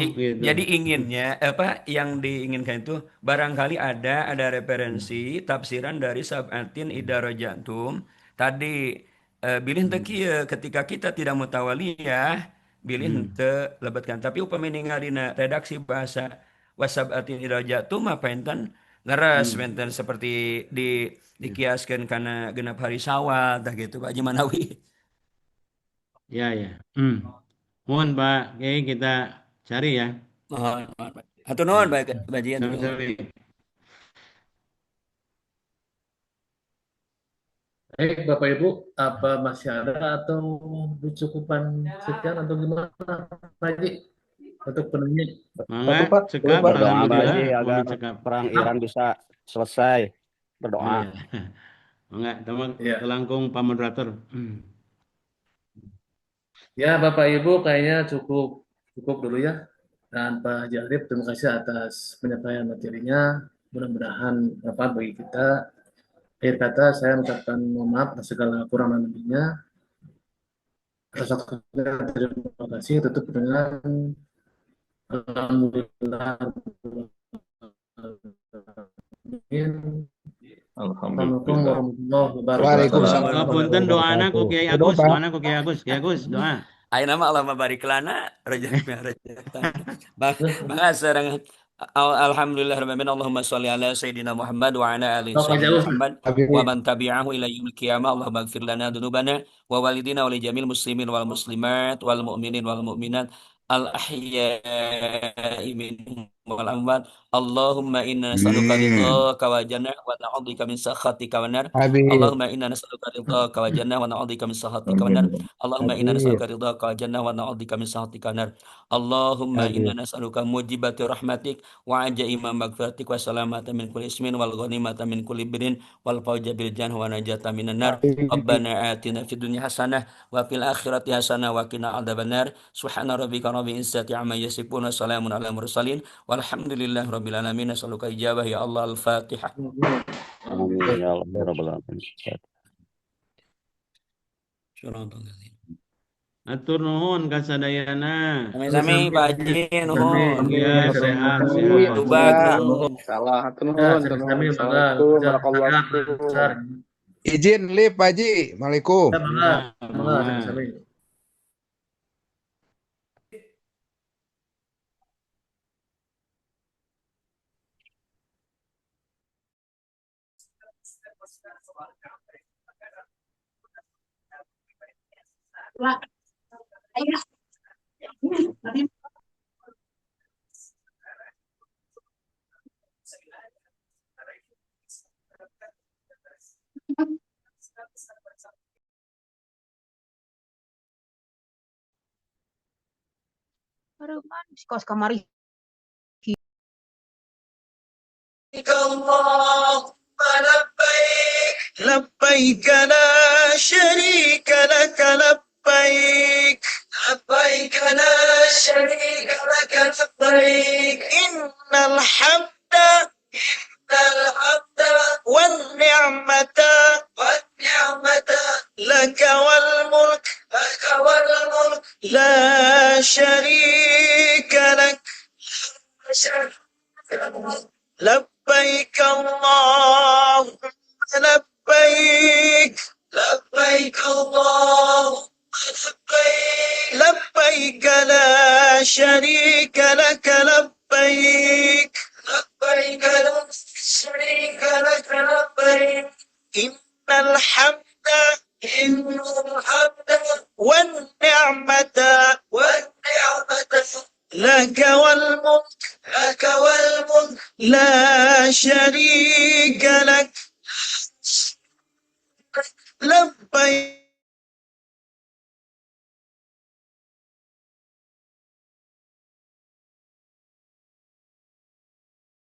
gitu. jadi inginnya apa yang diinginkan itu barangkali ada referensi tafsiran dari sab'atin idza raja'tum tadi bilih teu kieu ketika kita tidak mutawaliyah bilih teu lebatkan tapi upami ningalina redaksi bahasa wasab'atin idza raja'tum apa enten leres benten seperti dikiaskan karena genap hari Syawal tah gitu Pak Haji Manawi. Ya ya. Mohon Pak Kiai kita cari ya. Mohon Pak. Hatur nuhun Pak Haji. Sami-sami. Baik, Bapak Ibu, apa masih ada atau cukupan sekian atau gimana, Pak Haji, untuk penuhnya? Mangga, Pak. cekap, Berdoa Pak alhamdulillah, Haji mohon agar cekap. perang Iran bisa selesai. Berdoa. Iya. Mangga, teman Ya. telangkung Pak Moderator. Ya, Bapak Ibu, kayaknya cukup dulu ya. Dan Pak Haji Arif, terima kasih atas penyampaian materinya. Mudah-mudahan bermanfaat bagi kita. Akhir kata, saya mengucapkan mohon maaf atas segala kurang dan lebihnya. Atas waktunya, terima kasih. Tutup dengan Alhamdulillah. Assalamualaikum warahmatullahi wabarakatuh. Waalaikumsalam. Ngapunten doana ku Kiai Agus, doana ku Kiai Agus. Kiai Agus, doa. Ayo nama Allah barik lana rejeki Bang sareng alhamdulillah rabbil alamin Allahumma sholli ala sayyidina Muhammad wa ala ali sayyidina Muhammad wa man tabi'ahu ila yaumil qiyamah Allahumma ighfir lana dzunubana wa walidina wa li jamil muslimin wal muslimat wal mu'minin wal mu'minat al ahya'i minhum wal amwat Allahumma inna nas'aluka ridhaka wa jannah wa na'udzubika min sakhatika wa nar Allahumma inna nas'aluka ridhaka wa jannah wa na'udzubika min sakhatika wa nar Allahumma inna nas'aluka ridhaka wa jannah wa na'udzubika min sakhatika wa nar Allahumma inna nas'aluka mujibati rahmatik wa ajaima maghfiratik wa salamata min kulli ismin wal ghanimata min kulli birrin wal fawza bil jannah wa najata minan nar Rabbana atina fid dunya hasanah wa fil akhirati hasanah wa qina adzabannar subhana rabbika rabbil izzati amma yasifun wa salamun alal mursalin walhamdulillahi rabbil alamin as'aluka ijabah ya Allah al-Fatihah. Amin ya Allah ya Rabbal alamin. Atur nuhun kasadayana. Sami-sami Pak Haji nuhun. Ya, sehat. Tubag nuhun. Salah, Sami-sami, Izin live Pak Haji. Waalaikum. Sami-sami. Kos kamari. لبيك لا شريك لك لبيك لبيك لا شريك لك لبيك إن الحمد والنعمة لك والملك لا شريك لك لبيك اللهم لبيك لبيك اللهم لبيك لا شريك لك لبيك لبيك لا شريك لك لبيك إن الحمد والنعمة لك والملك لا شريك